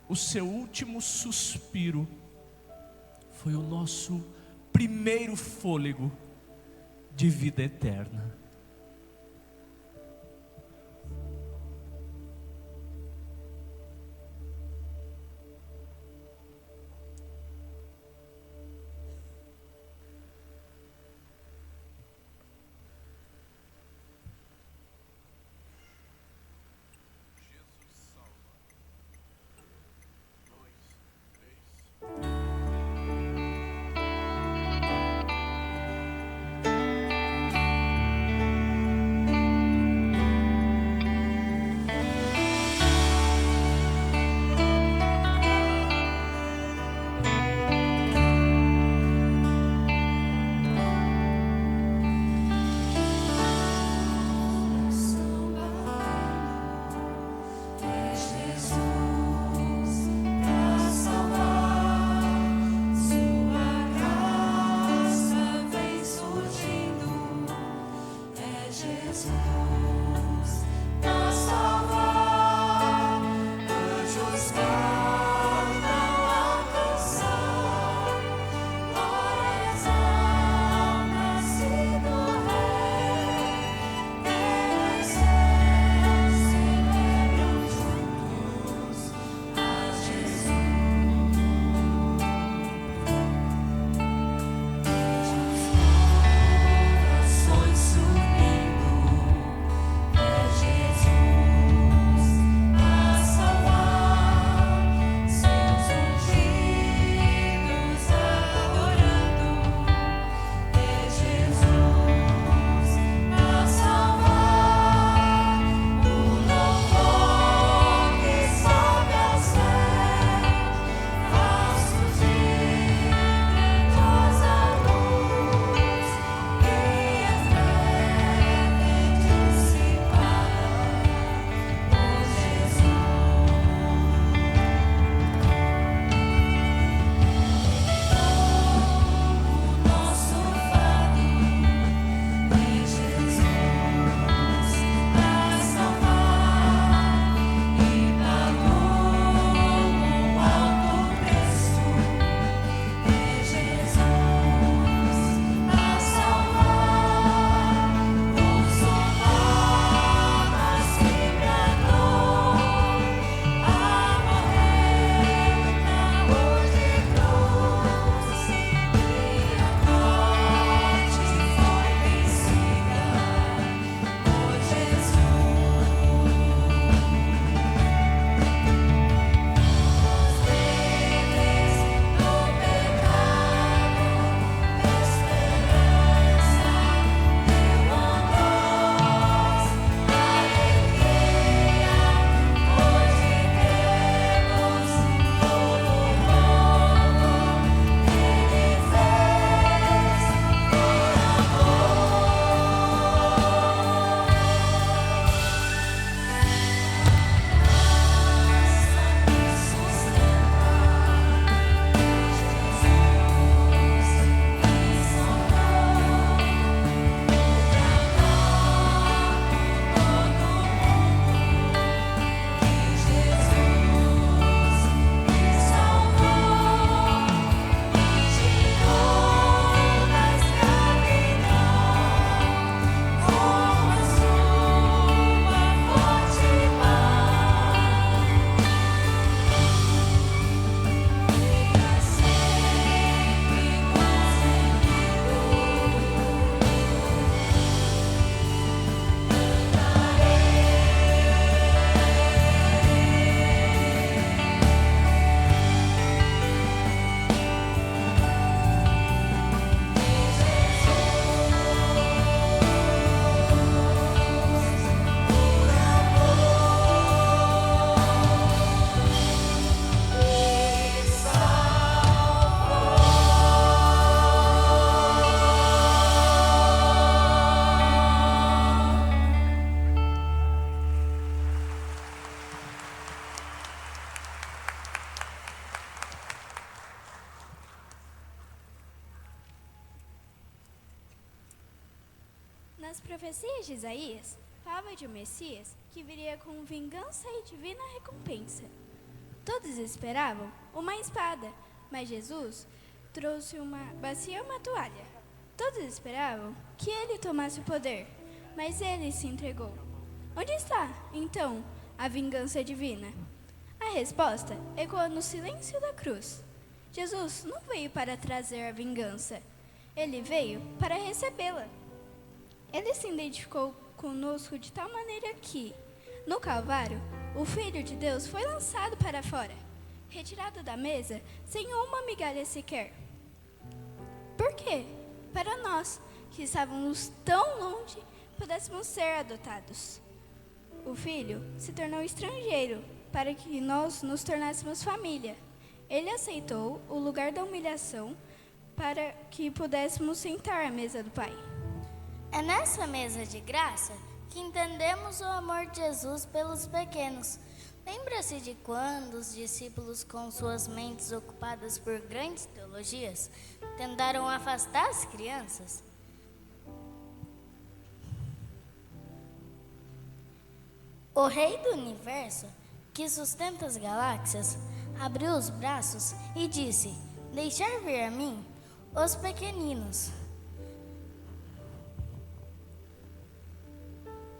O seu último suspiro foi o nosso primeiro fôlego de vida eterna. Nas profecias de Isaías, falava de um Messias que viria com vingança e divina recompensa. Todos esperavam uma espada, mas Jesus trouxe uma bacia e uma toalha. Todos esperavam que ele tomasse o poder, mas ele se entregou. Onde está, então, a vingança divina? A resposta ecoa no silêncio da cruz. Jesus não veio para trazer a vingança, ele veio para recebê-la. Ele se identificou conosco de tal maneira que, no Calvário, o Filho de Deus foi lançado para fora, retirado da mesa sem uma migalha sequer. Por quê? Para nós, que estávamos tão longe, pudéssemos ser adotados. O Filho se tornou estrangeiro para que nós nos tornássemos família. Ele aceitou o lugar da humilhação para que pudéssemos sentar à mesa do Pai. É nessa mesa de graça que entendemos o amor de Jesus pelos pequenos. Lembra-se de quando os discípulos, com suas mentes ocupadas por grandes teologias, tentaram afastar as crianças? O Rei do Universo, que sustenta as galáxias, abriu os braços e disse: deixar vir a mim os pequeninos.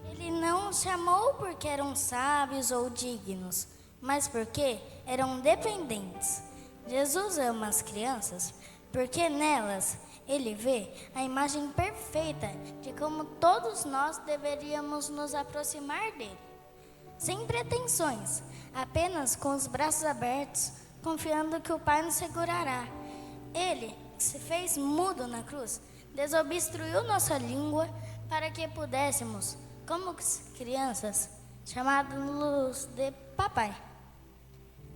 Ele não os chamou porque eram sábios ou dignos, mas porque eram dependentes. Jesus ama as crianças porque nelas ele vê a imagem perfeita de como todos nós deveríamos nos aproximar dele. Sem pretensões, apenas com os braços abertos, confiando que o Pai nos segurará. Ele, que se fez mudo na cruz, desobstruiu nossa língua para que pudéssemos, como crianças, chamá-los de papai.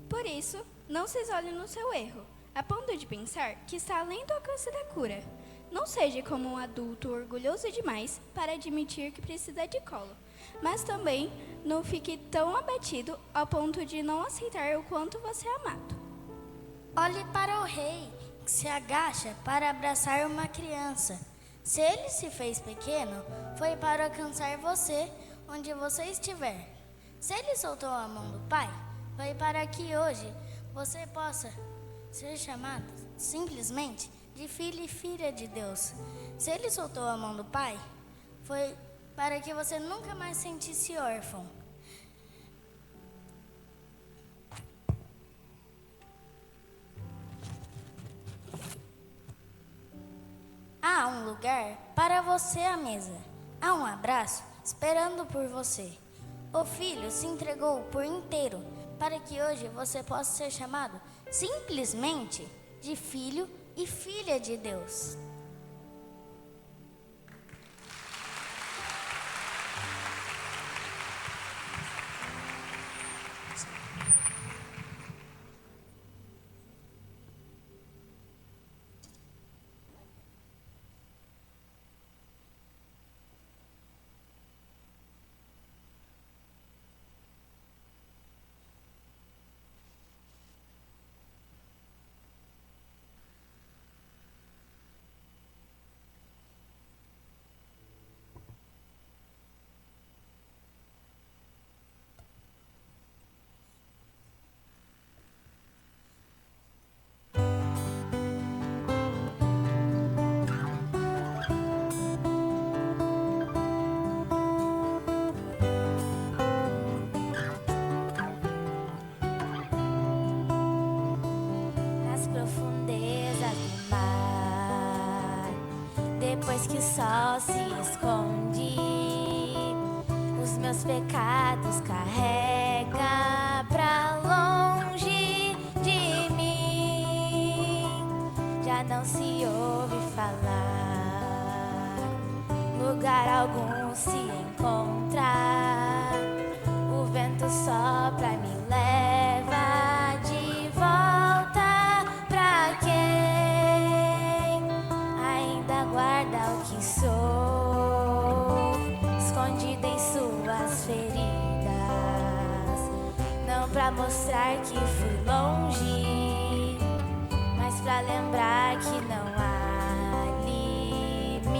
Por isso, não se isole no seu erro, a ponto de pensar que está além do alcance da cura. Não seja como um adulto orgulhoso demais para admitir que precisa de colo, mas também não fique tão abatido ao ponto de não aceitar o quanto você é amado. Olhe para o rei, que se agacha para abraçar uma criança. Se ele se fez pequeno, foi para alcançar você onde você estiver. Se ele soltou a mão do Pai, foi para que hoje você possa ser chamado simplesmente de filho e filha de Deus. Se ele soltou a mão do Pai, foi para que você nunca mais sentisse órfão. Há um lugar para você à mesa. Há um abraço esperando por você. O Filho se entregou por inteiro para que hoje você possa ser chamado simplesmente de filho e filha de Deus. Depois que o sol se esconde, os meus pecados carrega pra longe de mim. Já não se ouve falar, lugar algum se encontra. O vento sopra e me leva de volta pra quem ainda guarda o que sou, escondido em suas feridas. Não pra mostrar que fui longe, mas pra lembrar que não há limites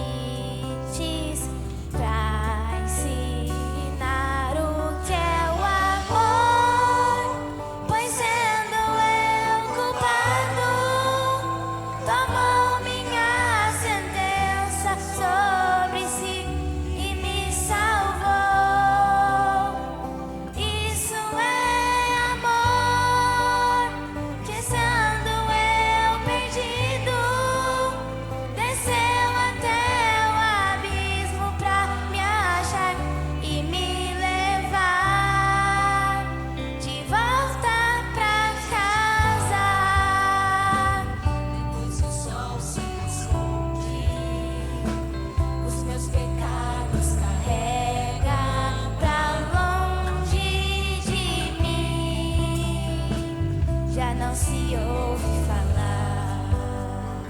se ouve falar,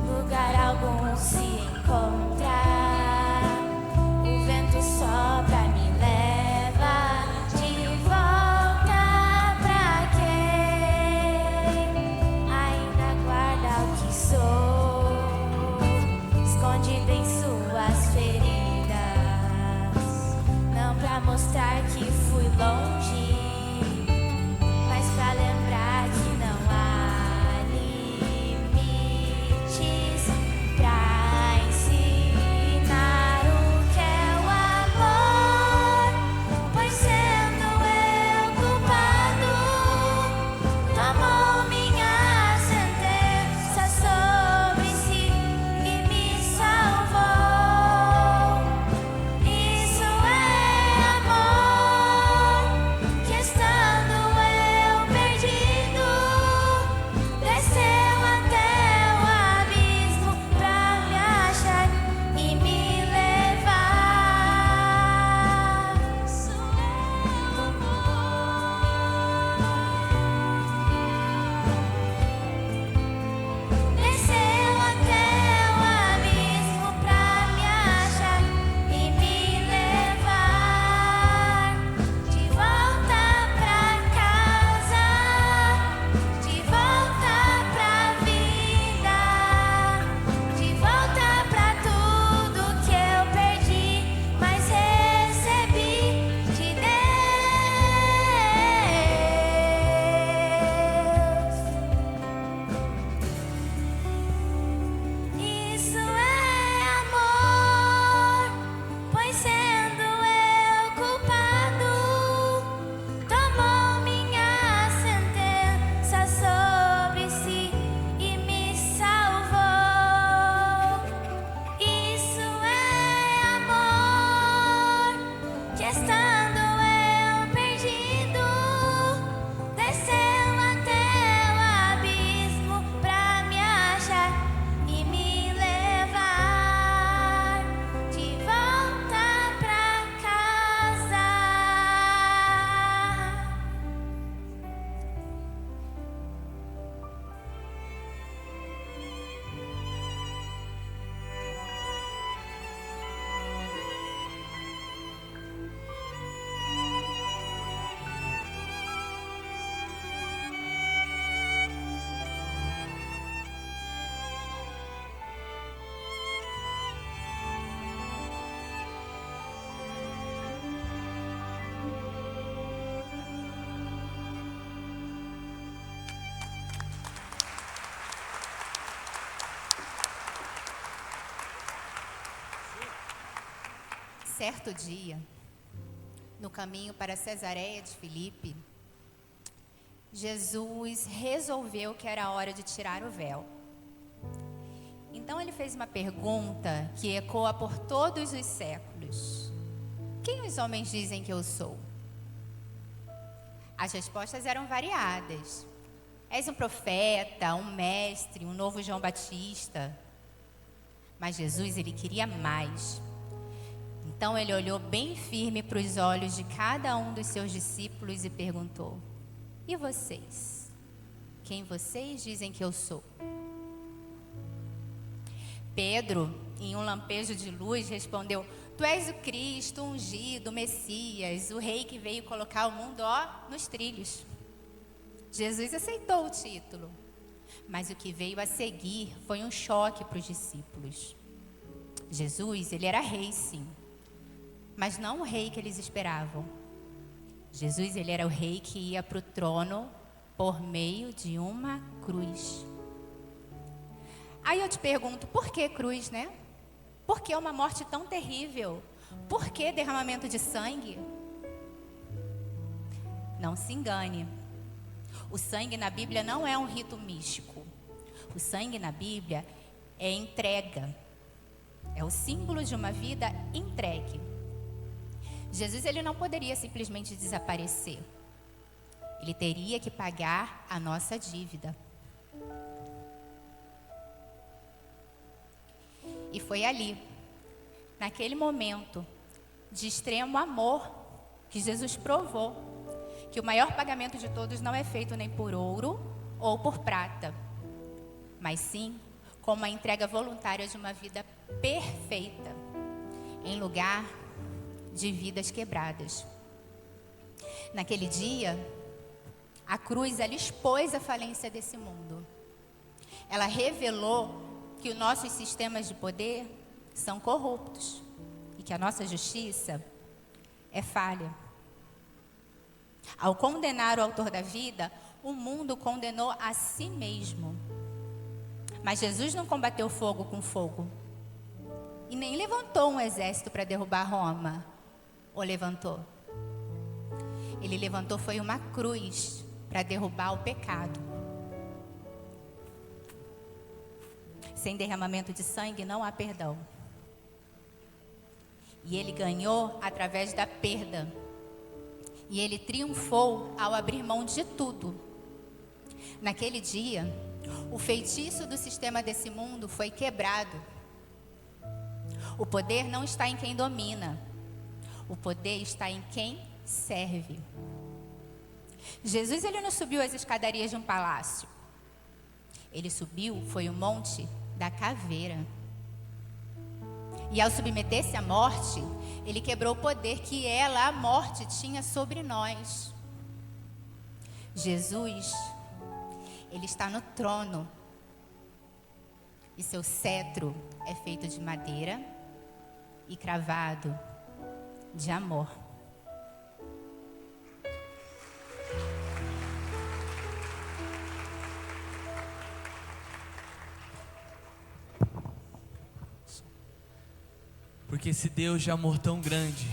lugar algum se encontra, o vento sopra, me leva de volta pra quem ainda guarda o que sou, escondido em suas feridas, não pra mostrar que fui longe, mas pra lembrar que não há limites pra ensinar o que é o amor, pois sendo eu culpado, tomou minha sentença sobre si e me salvou. Isso é amor, que estando eu perdido, desceu até o abismo pra me achar e me levar. Isso é desceu até o abismo pra me achar e me levar de volta pra casa, de volta pra vida, de volta pra tudo que eu perdi, mas recebi de Deus. Isso é amor, pois sendo eu culpado, tomou minha sentença sobre si e me salvou. Isso é amor, que estando eu perdido, desceu até o abismo pra me achar e me levar de volta pra casa. Certo dia, no caminho para Cesareia de Filipe, Jesus resolveu que era hora de tirar o véu. Então ele fez uma pergunta que ecoa por todos os séculos: quem os homens dizem que eu sou? As respostas eram variadas. És um profeta, um mestre, um novo João Batista. Mas Jesus, ele queria mais. Então ele olhou bem firme para os olhos de cada um dos seus discípulos e perguntou: e vocês? Quem vocês dizem que eu sou? Pedro, em um lampejo de luz, respondeu: tu és o Cristo, o ungido, o Messias, o rei que veio colocar o mundo, nos trilhos. Jesus aceitou o título, mas o que veio a seguir foi um choque para os discípulos. Jesus, ele era rei, sim, mas não o rei que eles esperavam. Jesus, ele era o rei que ia para o trono por meio de uma cruz. Aí eu te pergunto, por que cruz, né? Por que uma morte tão terrível? Por que derramamento de sangue? Não se engane. O sangue na Bíblia não é um rito místico. O sangue na Bíblia é entrega. É o símbolo de uma vida entregue. Jesus, ele não poderia simplesmente desaparecer. Ele teria que pagar a nossa dívida. E foi ali, naquele momento de extremo amor, que Jesus provou que o maior pagamento de todos não é feito nem por ouro, ou por prata, mas sim como a entrega voluntária de uma vida perfeita, em lugar de vidas quebradas. Naquele dia, a cruz, ela expôs a falência desse mundo. Ela revelou que os nossos sistemas de poder são corruptos e que a nossa justiça é falha. Ao condenar o autor da vida, o mundo condenou a si mesmo. Mas Jesus não combateu fogo com fogo. E nem levantou um exército para derrubar Roma. Ou levantou? Ele levantou foi uma cruz para derrubar o pecado. Sem derramamento de sangue não há perdão. E ele ganhou através da perda. E ele triunfou ao abrir mão de tudo. Naquele dia, o feitiço do sistema desse mundo foi quebrado. O poder não está em quem domina. O poder está em quem serve. Jesus, ele não subiu as escadarias de um palácio. Ele subiu, foi o monte da caveira. E ao submeter-se à morte, ele quebrou o poder que ela, a morte, tinha sobre nós. Jesus, ele está no trono. E seu cetro é feito de madeira e cravado de amor. Porque esse Deus de amor tão grande,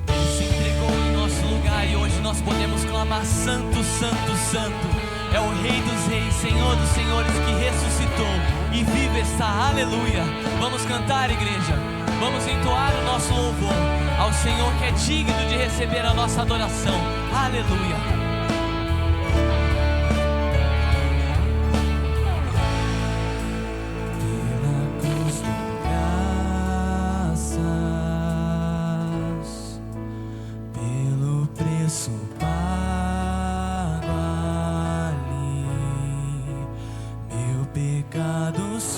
Ele se entregou em nosso lugar e hoje nós podemos clamar: Santo, Santo, Santo. É o Rei dos Reis, Senhor dos Senhores, que ressuscitou e vive está. Aleluia. Vamos cantar, igreja. Vamos entoar o nosso louvor ao Senhor, que é digno de receber a nossa adoração. Aleluia. Coroado Rei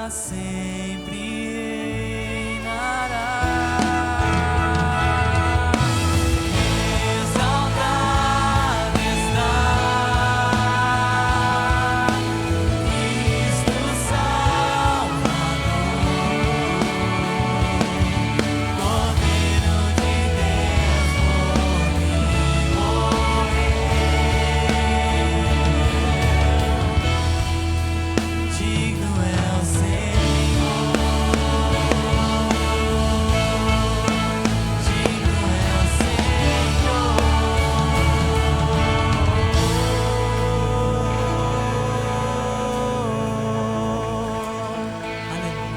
para sempre reinará. Exaltado está Cristo Salvador, Cordeiro de Deus, por mim morreu. Digno é o Senhor, digno é o Senhor. Aleluia.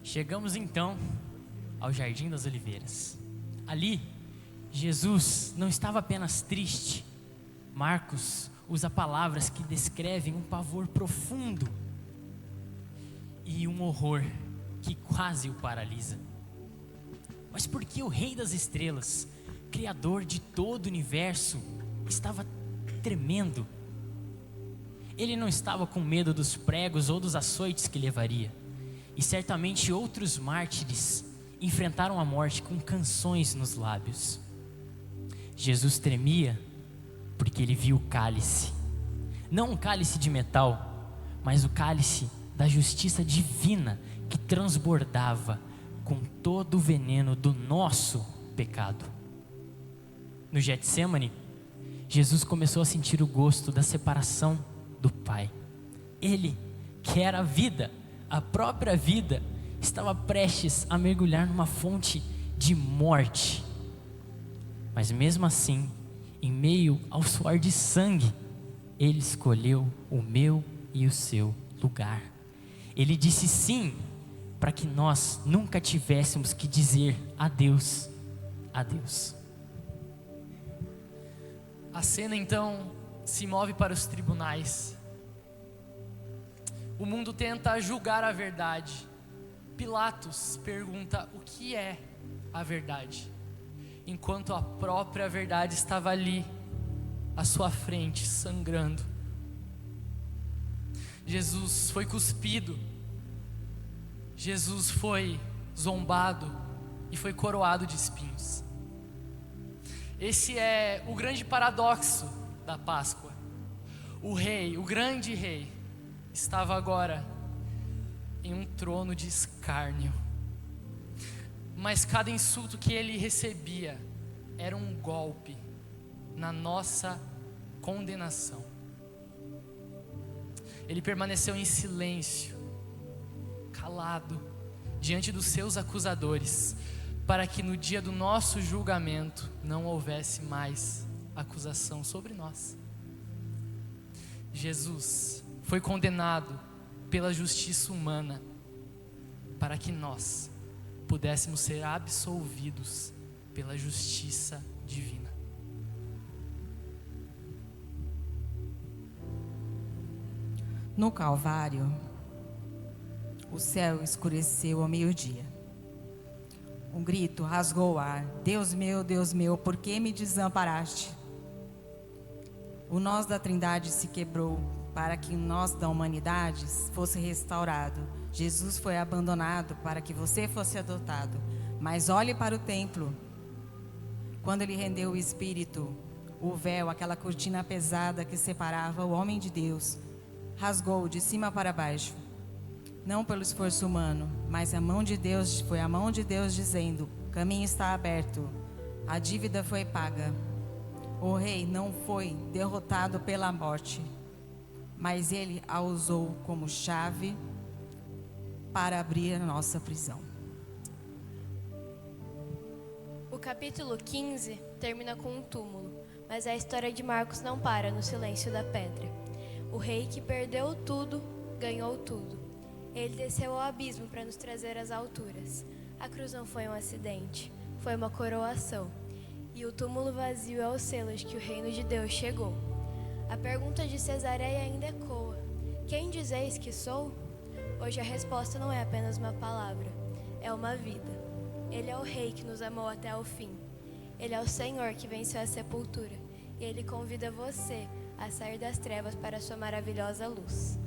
Chegamos então ao Jardim das Oliveiras. Ali, Jesus não estava apenas triste. Marcos usa palavras que descrevem um pavor profundo e um horror que quase o paralisa. Mas por que o Rei das Estrelas, Criador de todo o universo, estava tremendo? Ele não estava com medo dos pregos ou dos açoites que levaria. E certamente outros mártires enfrentaram a morte com canções nos lábios. Jesus tremia porque ele viu o cálice. Não um cálice de metal, mas o cálice da justiça divina que transbordava com todo o veneno do nosso pecado. No Getsêmani, Jesus começou a sentir o gosto da separação do Pai. Ele, que era a vida, a própria vida, estava prestes a mergulhar numa fonte de morte. Mas mesmo assim, em meio ao suor de sangue, Ele escolheu o meu e o seu lugar. Ele disse sim, para que nós nunca tivéssemos que dizer adeus, adeus. A cena então se move para os tribunais. O mundo tenta julgar a verdade. Pilatos pergunta o que é a verdade, enquanto a própria verdade estava ali, à sua frente, sangrando. Jesus foi cuspido, Jesus foi zombado e foi coroado de espinhos. Esse é o grande paradoxo da Páscoa. O rei, o grande rei, estava agora em um trono de escárnio. Mas cada insulto que ele recebia era um golpe na nossa condenação. Ele permaneceu em silêncio, calado, diante dos seus acusadores, para que no dia do nosso julgamento não houvesse mais acusação sobre nós. Jesus foi condenado pela justiça humana para que nós pudéssemos ser absolvidos pela justiça divina. No Calvário, o céu escureceu ao meio-dia. Um grito rasgou o ar: Deus meu, por que me desamparaste? O nós da Trindade se quebrou para que o nós da humanidade fosse restaurado. Jesus foi abandonado para que você fosse adotado. Mas olhe para o templo. Quando ele rendeu o Espírito, o véu, aquela cortina pesada que separava o homem de Deus, rasgou de cima para baixo. Não pelo esforço humano, mas a mão de Deus, foi a mão de Deus dizendo: o caminho está aberto, a dívida foi paga. O rei não foi derrotado pela morte, mas ele a usou como chave para abrir a nossa prisão. O capítulo 15 termina com um túmulo, mas a história de Marcos não para no silêncio da pedra. O rei que perdeu tudo, ganhou tudo. Ele desceu ao abismo para nos trazer às alturas. A cruz não foi um acidente, foi uma coroação. E o túmulo vazio é o selo de que o reino de Deus chegou. A pergunta de Cesareia ainda ecoa: quem dizeis que sou? Hoje a resposta não é apenas uma palavra, é uma vida. Ele é o Rei que nos amou até o fim. Ele é o Senhor que venceu a sepultura. E Ele convida você a sair das trevas para a sua maravilhosa luz.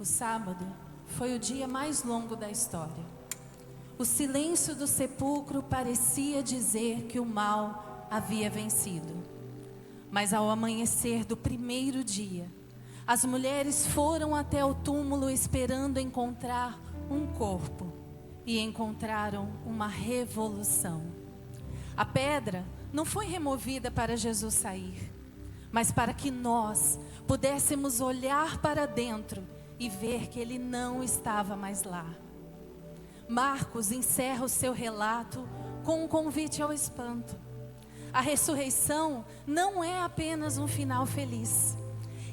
O sábado foi o dia mais longo da história. O silêncio do sepulcro parecia dizer que o mal havia vencido. Mas ao amanhecer do primeiro dia, as mulheres foram até o túmulo esperando encontrar um corpo e encontraram uma revolução. A pedra não foi removida para Jesus sair, mas para que nós pudéssemos olhar para dentro e ver que ele não estava mais lá. Marcos encerra o seu relato com um convite ao espanto. A ressurreição não é apenas um final feliz.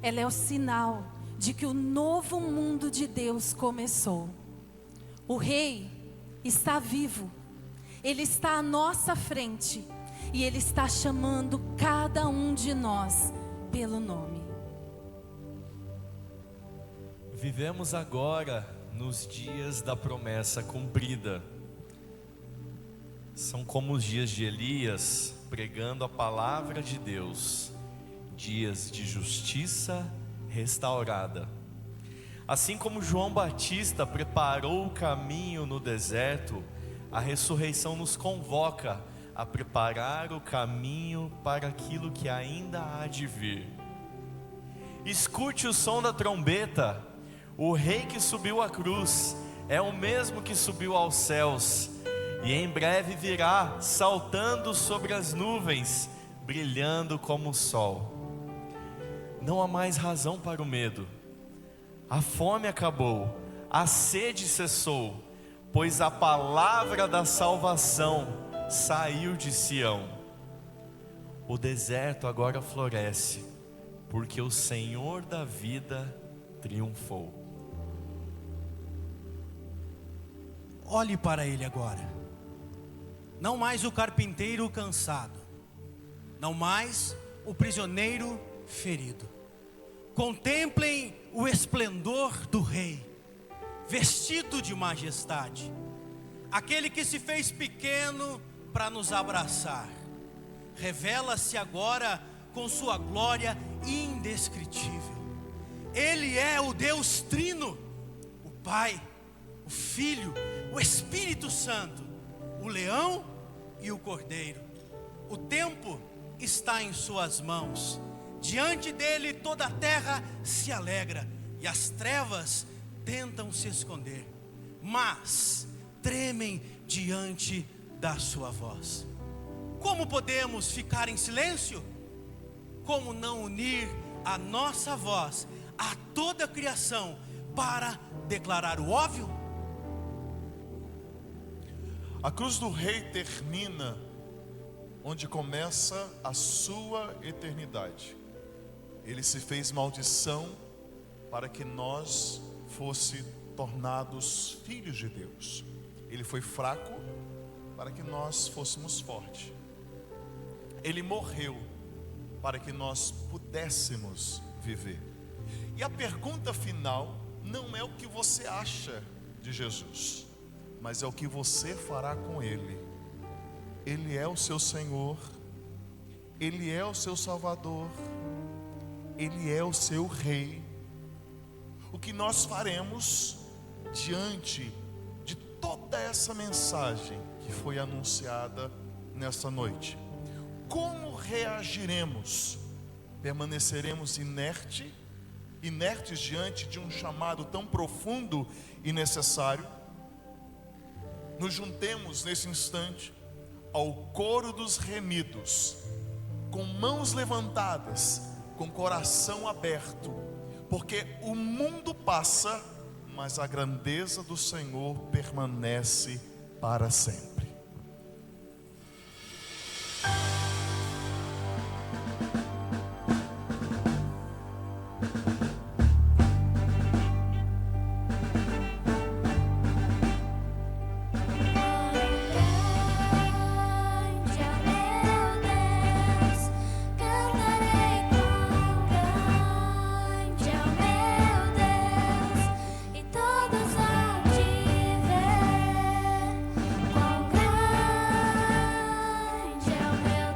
Ela é o sinal de que o novo mundo de Deus começou. O Rei está vivo. Ele está à nossa frente. E Ele está chamando cada um de nós pelo nome. Vivemos agora nos dias da promessa cumprida. São como os dias de Elias, pregando a palavra de Deus. Dias de justiça restaurada. Assim como João Batista preparou o caminho no deserto, a ressurreição nos convoca a preparar o caminho para aquilo que ainda há de vir. Escute o som da trombeta. O Rei que subiu à cruz é o mesmo que subiu aos céus, e em breve virá saltando sobre as nuvens, brilhando como o sol. Não há mais razão para o medo. A fome acabou, a sede cessou, pois a palavra da salvação saiu de Sião. O deserto agora floresce, porque o Senhor da vida triunfou. Olhe para ele agora. Não mais o carpinteiro cansado, não mais o prisioneiro ferido. Contemplem o esplendor do Rei, vestido de majestade, aquele que se fez pequeno para nos abraçar. Revela-se agora com sua glória indescritível. Ele é o Deus Trino, o Pai, o Filho, o Espírito Santo, o leão e o cordeiro. O tempo está em suas mãos. Diante dele toda a terra se alegra e as trevas tentam se esconder, mas tremem diante da sua voz. Como podemos ficar em silêncio? Como não unir a nossa voz a toda a criação para declarar o óbvio? A cruz do Rei termina onde começa a sua eternidade. Ele se fez maldição para que nós fosse tornados filhos de Deus. Ele foi fraco para que nós fôssemos fortes. Ele morreu para que nós pudéssemos viver. E a pergunta final não é o que você acha de Jesus, mas é o que você fará com Ele. Ele é o seu Senhor, Ele é o seu Salvador, Ele é o seu Rei. O que nós faremos diante de toda essa mensagem que foi anunciada nesta noite? Como reagiremos? Permaneceremos inertes diante de um chamado tão profundo e necessário? Nos juntemos nesse instante ao coro dos remidos, com mãos levantadas, com coração aberto, porque o mundo passa, mas a grandeza do Senhor permanece para sempre. Meu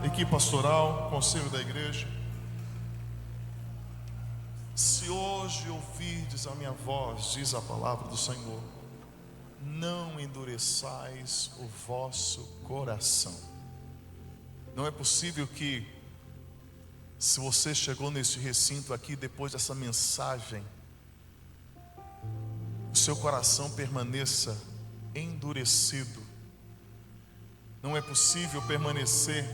Equipe pastoral, conselho da igreja. Se hoje ouvirdes a minha voz, diz a palavra do Senhor, não endureçais o vosso coração. Não é possível que, se você chegou nesse recinto aqui depois dessa mensagem, o seu coração permaneça endurecido. Não é possível permanecer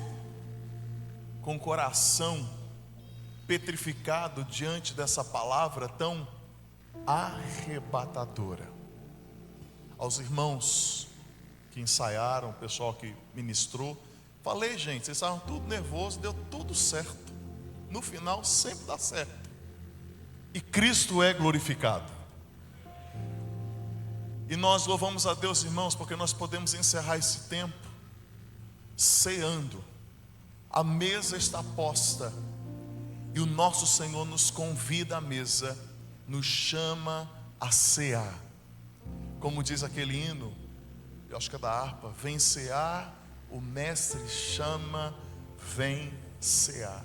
com o coração petrificado diante dessa palavra tão arrebatadora. Aos irmãos que ensaiaram, o pessoal que ministrou, falei, gente, vocês estavam tudo nervosos, deu tudo certo. No final sempre dá certo. E Cristo é glorificado. E nós louvamos a Deus, irmãos, porque nós podemos encerrar esse tempo ceando. A mesa está posta e o nosso Senhor nos convida à mesa, nos chama a cear. Como diz aquele hino, eu acho que é da harpa, vem cear, o mestre chama, vem cear.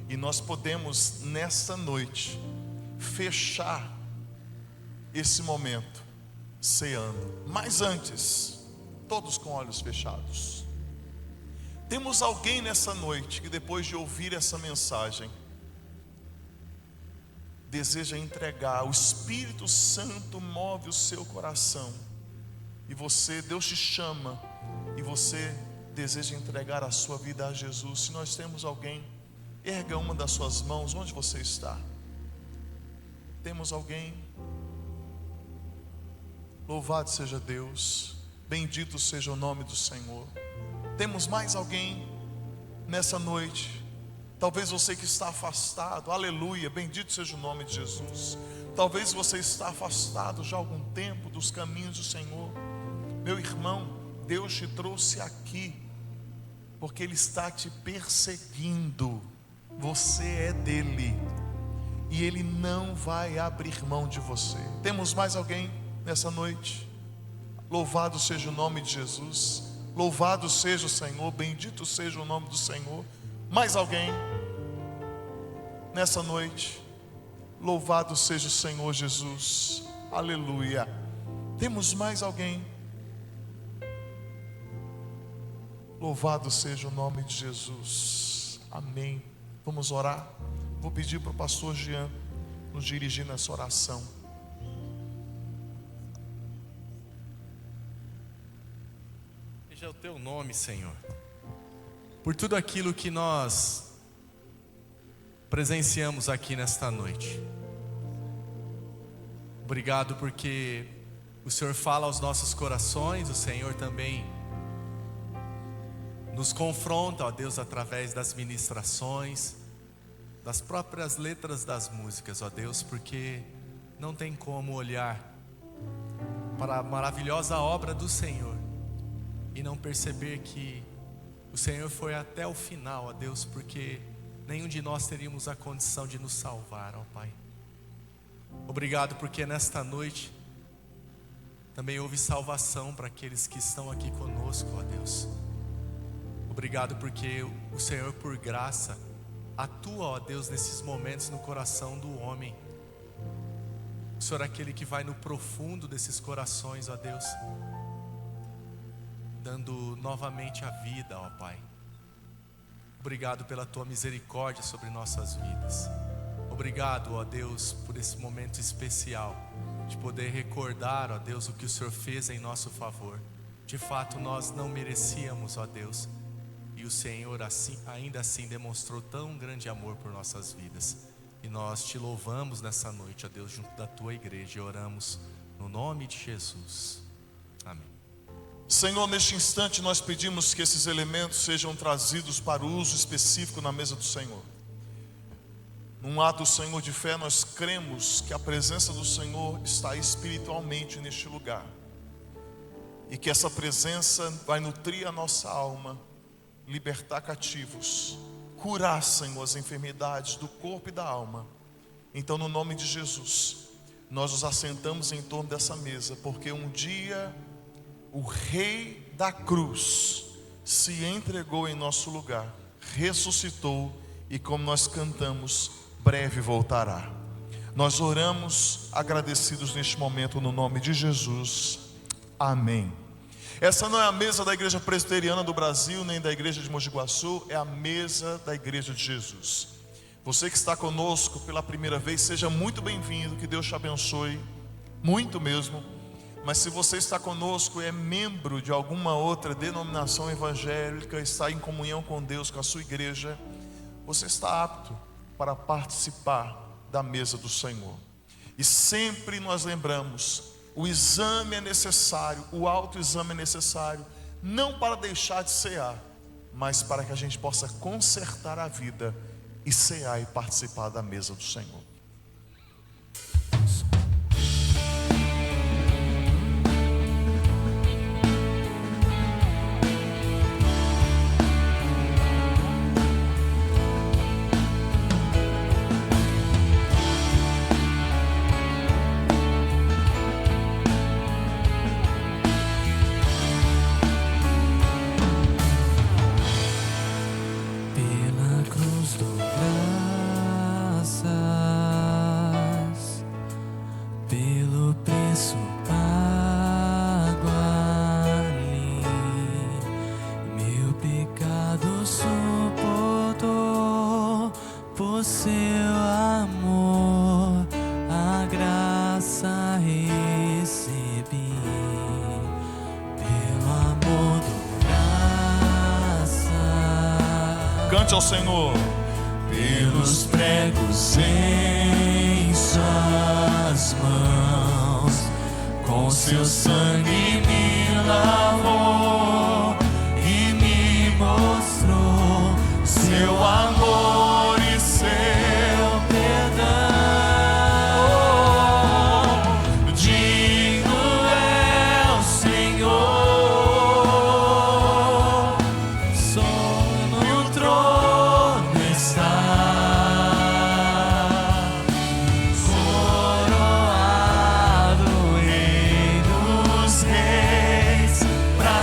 E nós podemos nesta noite fechar esse momento ceando. Mas antes, todos com olhos fechados. Temos alguém nessa noite que depois de ouvir essa mensagem deseja entregar, o Espírito Santo move o seu coração e você, Deus te chama e você deseja entregar a sua vida a Jesus. Se nós temos alguém, erga uma das suas mãos, onde você está? Temos alguém? Louvado seja Deus, bendito seja o nome do Senhor. Temos mais alguém nessa noite? Talvez você que está afastado, aleluia, bendito seja o nome de Jesus. Talvez você está afastado já há algum tempo dos caminhos do Senhor. Meu irmão, Deus te trouxe aqui porque Ele está te perseguindo. Você é dele e Ele não vai abrir mão de você. Temos mais alguém nessa noite? Louvado seja o nome de Jesus. Louvado seja o Senhor, bendito seja o nome do Senhor. Mais alguém nessa noite? Louvado seja o Senhor Jesus, aleluia. Temos mais alguém? Louvado seja o nome de Jesus, amém. Vamos orar. Vou pedir para o pastor Jean nos dirigir nessa oração. Seja o teu nome, Senhor, por tudo aquilo que nós presenciamos aqui nesta noite. Obrigado porque o Senhor fala aos nossos corações, o Senhor também nos confronta, ó Deus, através das ministrações, das próprias letras das músicas, ó Deus, porque não tem como olhar para a maravilhosa obra do Senhor e não perceber que o Senhor foi até o final, ó Deus, porque nenhum de nós teríamos a condição de nos salvar, ó Pai. Obrigado porque nesta noite também houve salvação para aqueles que estão aqui conosco, ó Deus. Obrigado porque o Senhor, por graça, atua, ó Deus, nesses momentos no coração do homem. O Senhor é aquele que vai no profundo desses corações, ó Deus, dando novamente a vida, ó Pai. Obrigado pela Tua misericórdia sobre nossas vidas. Obrigado, ó Deus, por esse momento especial de poder recordar, ó Deus, o que o Senhor fez em nosso favor. De fato, nós não merecíamos, ó Deus, e o Senhor ainda assim demonstrou tão grande amor por nossas vidas. E nós te louvamos nessa noite, ó Deus, junto da Tua igreja, e oramos no nome de Jesus. Amém. Senhor, neste instante nós pedimos que esses elementos sejam trazidos para o uso específico na mesa do Senhor. Num ato, Senhor, de fé, nós cremos que a presença do Senhor está espiritualmente neste lugar. E que essa presença vai nutrir a nossa alma, libertar cativos, curar, Senhor, as enfermidades do corpo e da alma. Então, no nome de Jesus, nós nos assentamos em torno dessa mesa, porque um dia o Rei da cruz se entregou em nosso lugar, ressuscitou e, como nós cantamos, breve voltará. Nós oramos agradecidos neste momento no nome de Jesus. Amém. Essa não é a mesa da Igreja Presbiteriana do Brasil, nem da Igreja de Mogi Guaçu, é a mesa da Igreja de Jesus. Você que está conosco pela primeira vez, seja muito bem-vindo, que Deus te abençoe, muito mesmo. Mas se você está conosco e é membro de alguma outra denominação evangélica, está em comunhão com Deus, com a sua igreja, você está apto para participar da mesa do Senhor. E sempre nós lembramos, o exame é necessário, o autoexame é necessário, não para deixar de cear, mas para que a gente possa consertar a vida e cear e participar da mesa do Senhor. Cante ao Senhor. Pelos pregos em suas mãos, com seu sangue me lavou e me mostrou seu amor e seu perdão. Digno é o Senhor, sobre o trono está, coroado Rei dos Reis, pra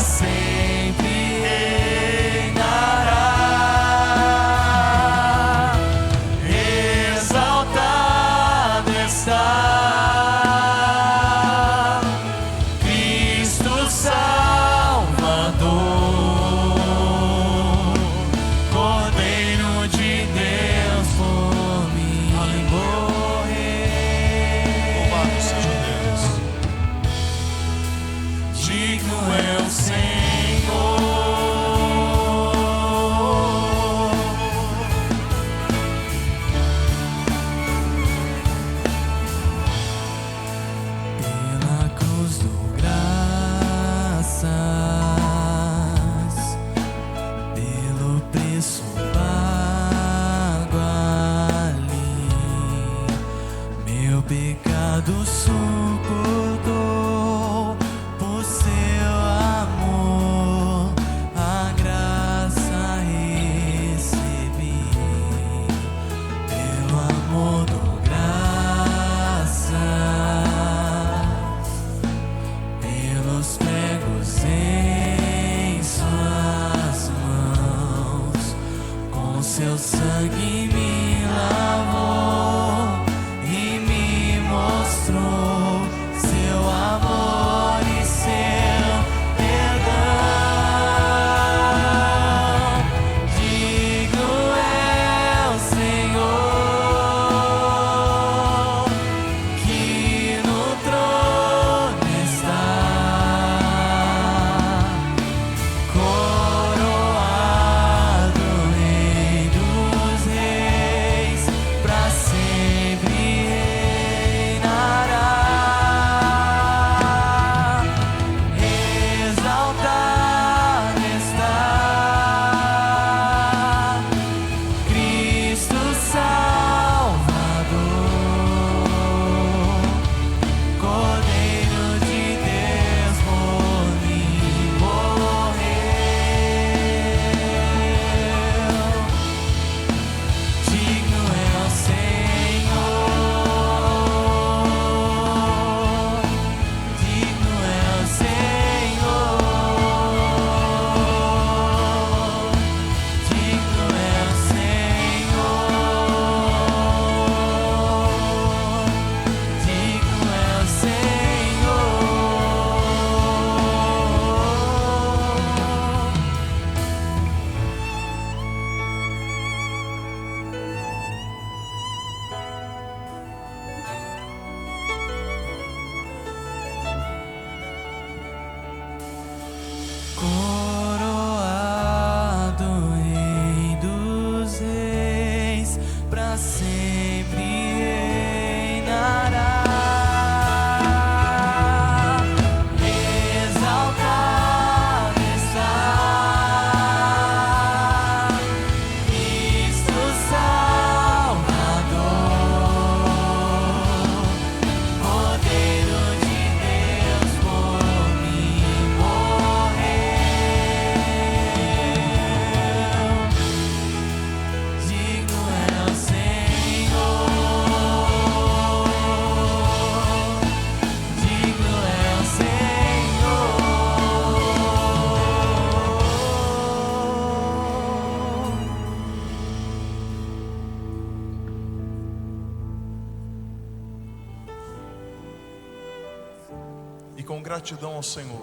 com gratidão ao Senhor,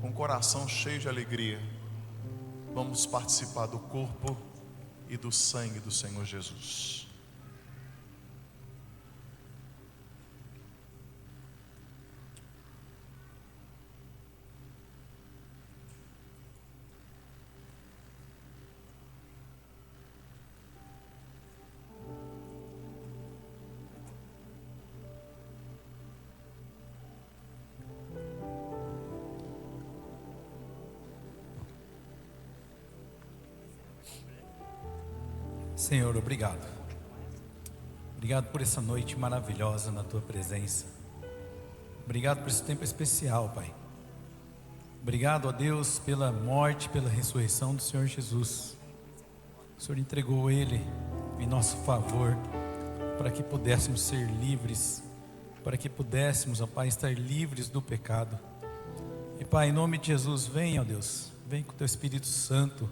com o coração cheio de alegria, vamos participar do corpo e do sangue do Senhor Jesus. Senhor, obrigado. Obrigado por essa noite maravilhosa na Tua presença. Obrigado por esse tempo especial, Pai. Obrigado, ó Deus, pela morte, pela ressurreição do Senhor Jesus. O Senhor entregou Ele em nosso favor, para que pudéssemos ser livres, para que pudéssemos, ó Pai, estar livres do pecado. E Pai, em nome de Jesus, vem, ó Deus, vem com o Teu Espírito Santo,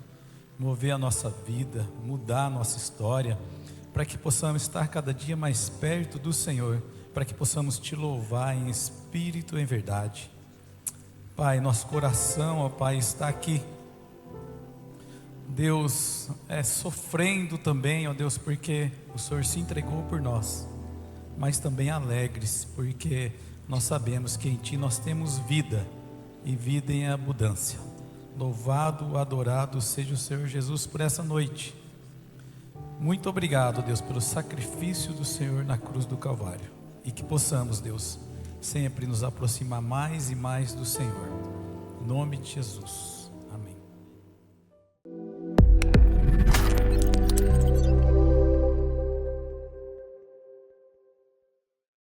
mover a nossa vida, mudar a nossa história, para que possamos estar cada dia mais perto do Senhor, para que possamos Te louvar em espírito e em verdade. Pai, nosso coração, ó Pai, está aqui, Deus, sofrendo também, ó Deus, porque o Senhor se entregou por nós, mas também alegres, porque nós sabemos que em Ti nós temos vida, e vida em abundância. Louvado, adorado seja o Senhor Jesus por essa noite. Muito obrigado, Deus, pelo sacrifício do Senhor na cruz do Calvário. E que possamos, Deus, sempre nos aproximar mais e mais do Senhor. Em nome de Jesus.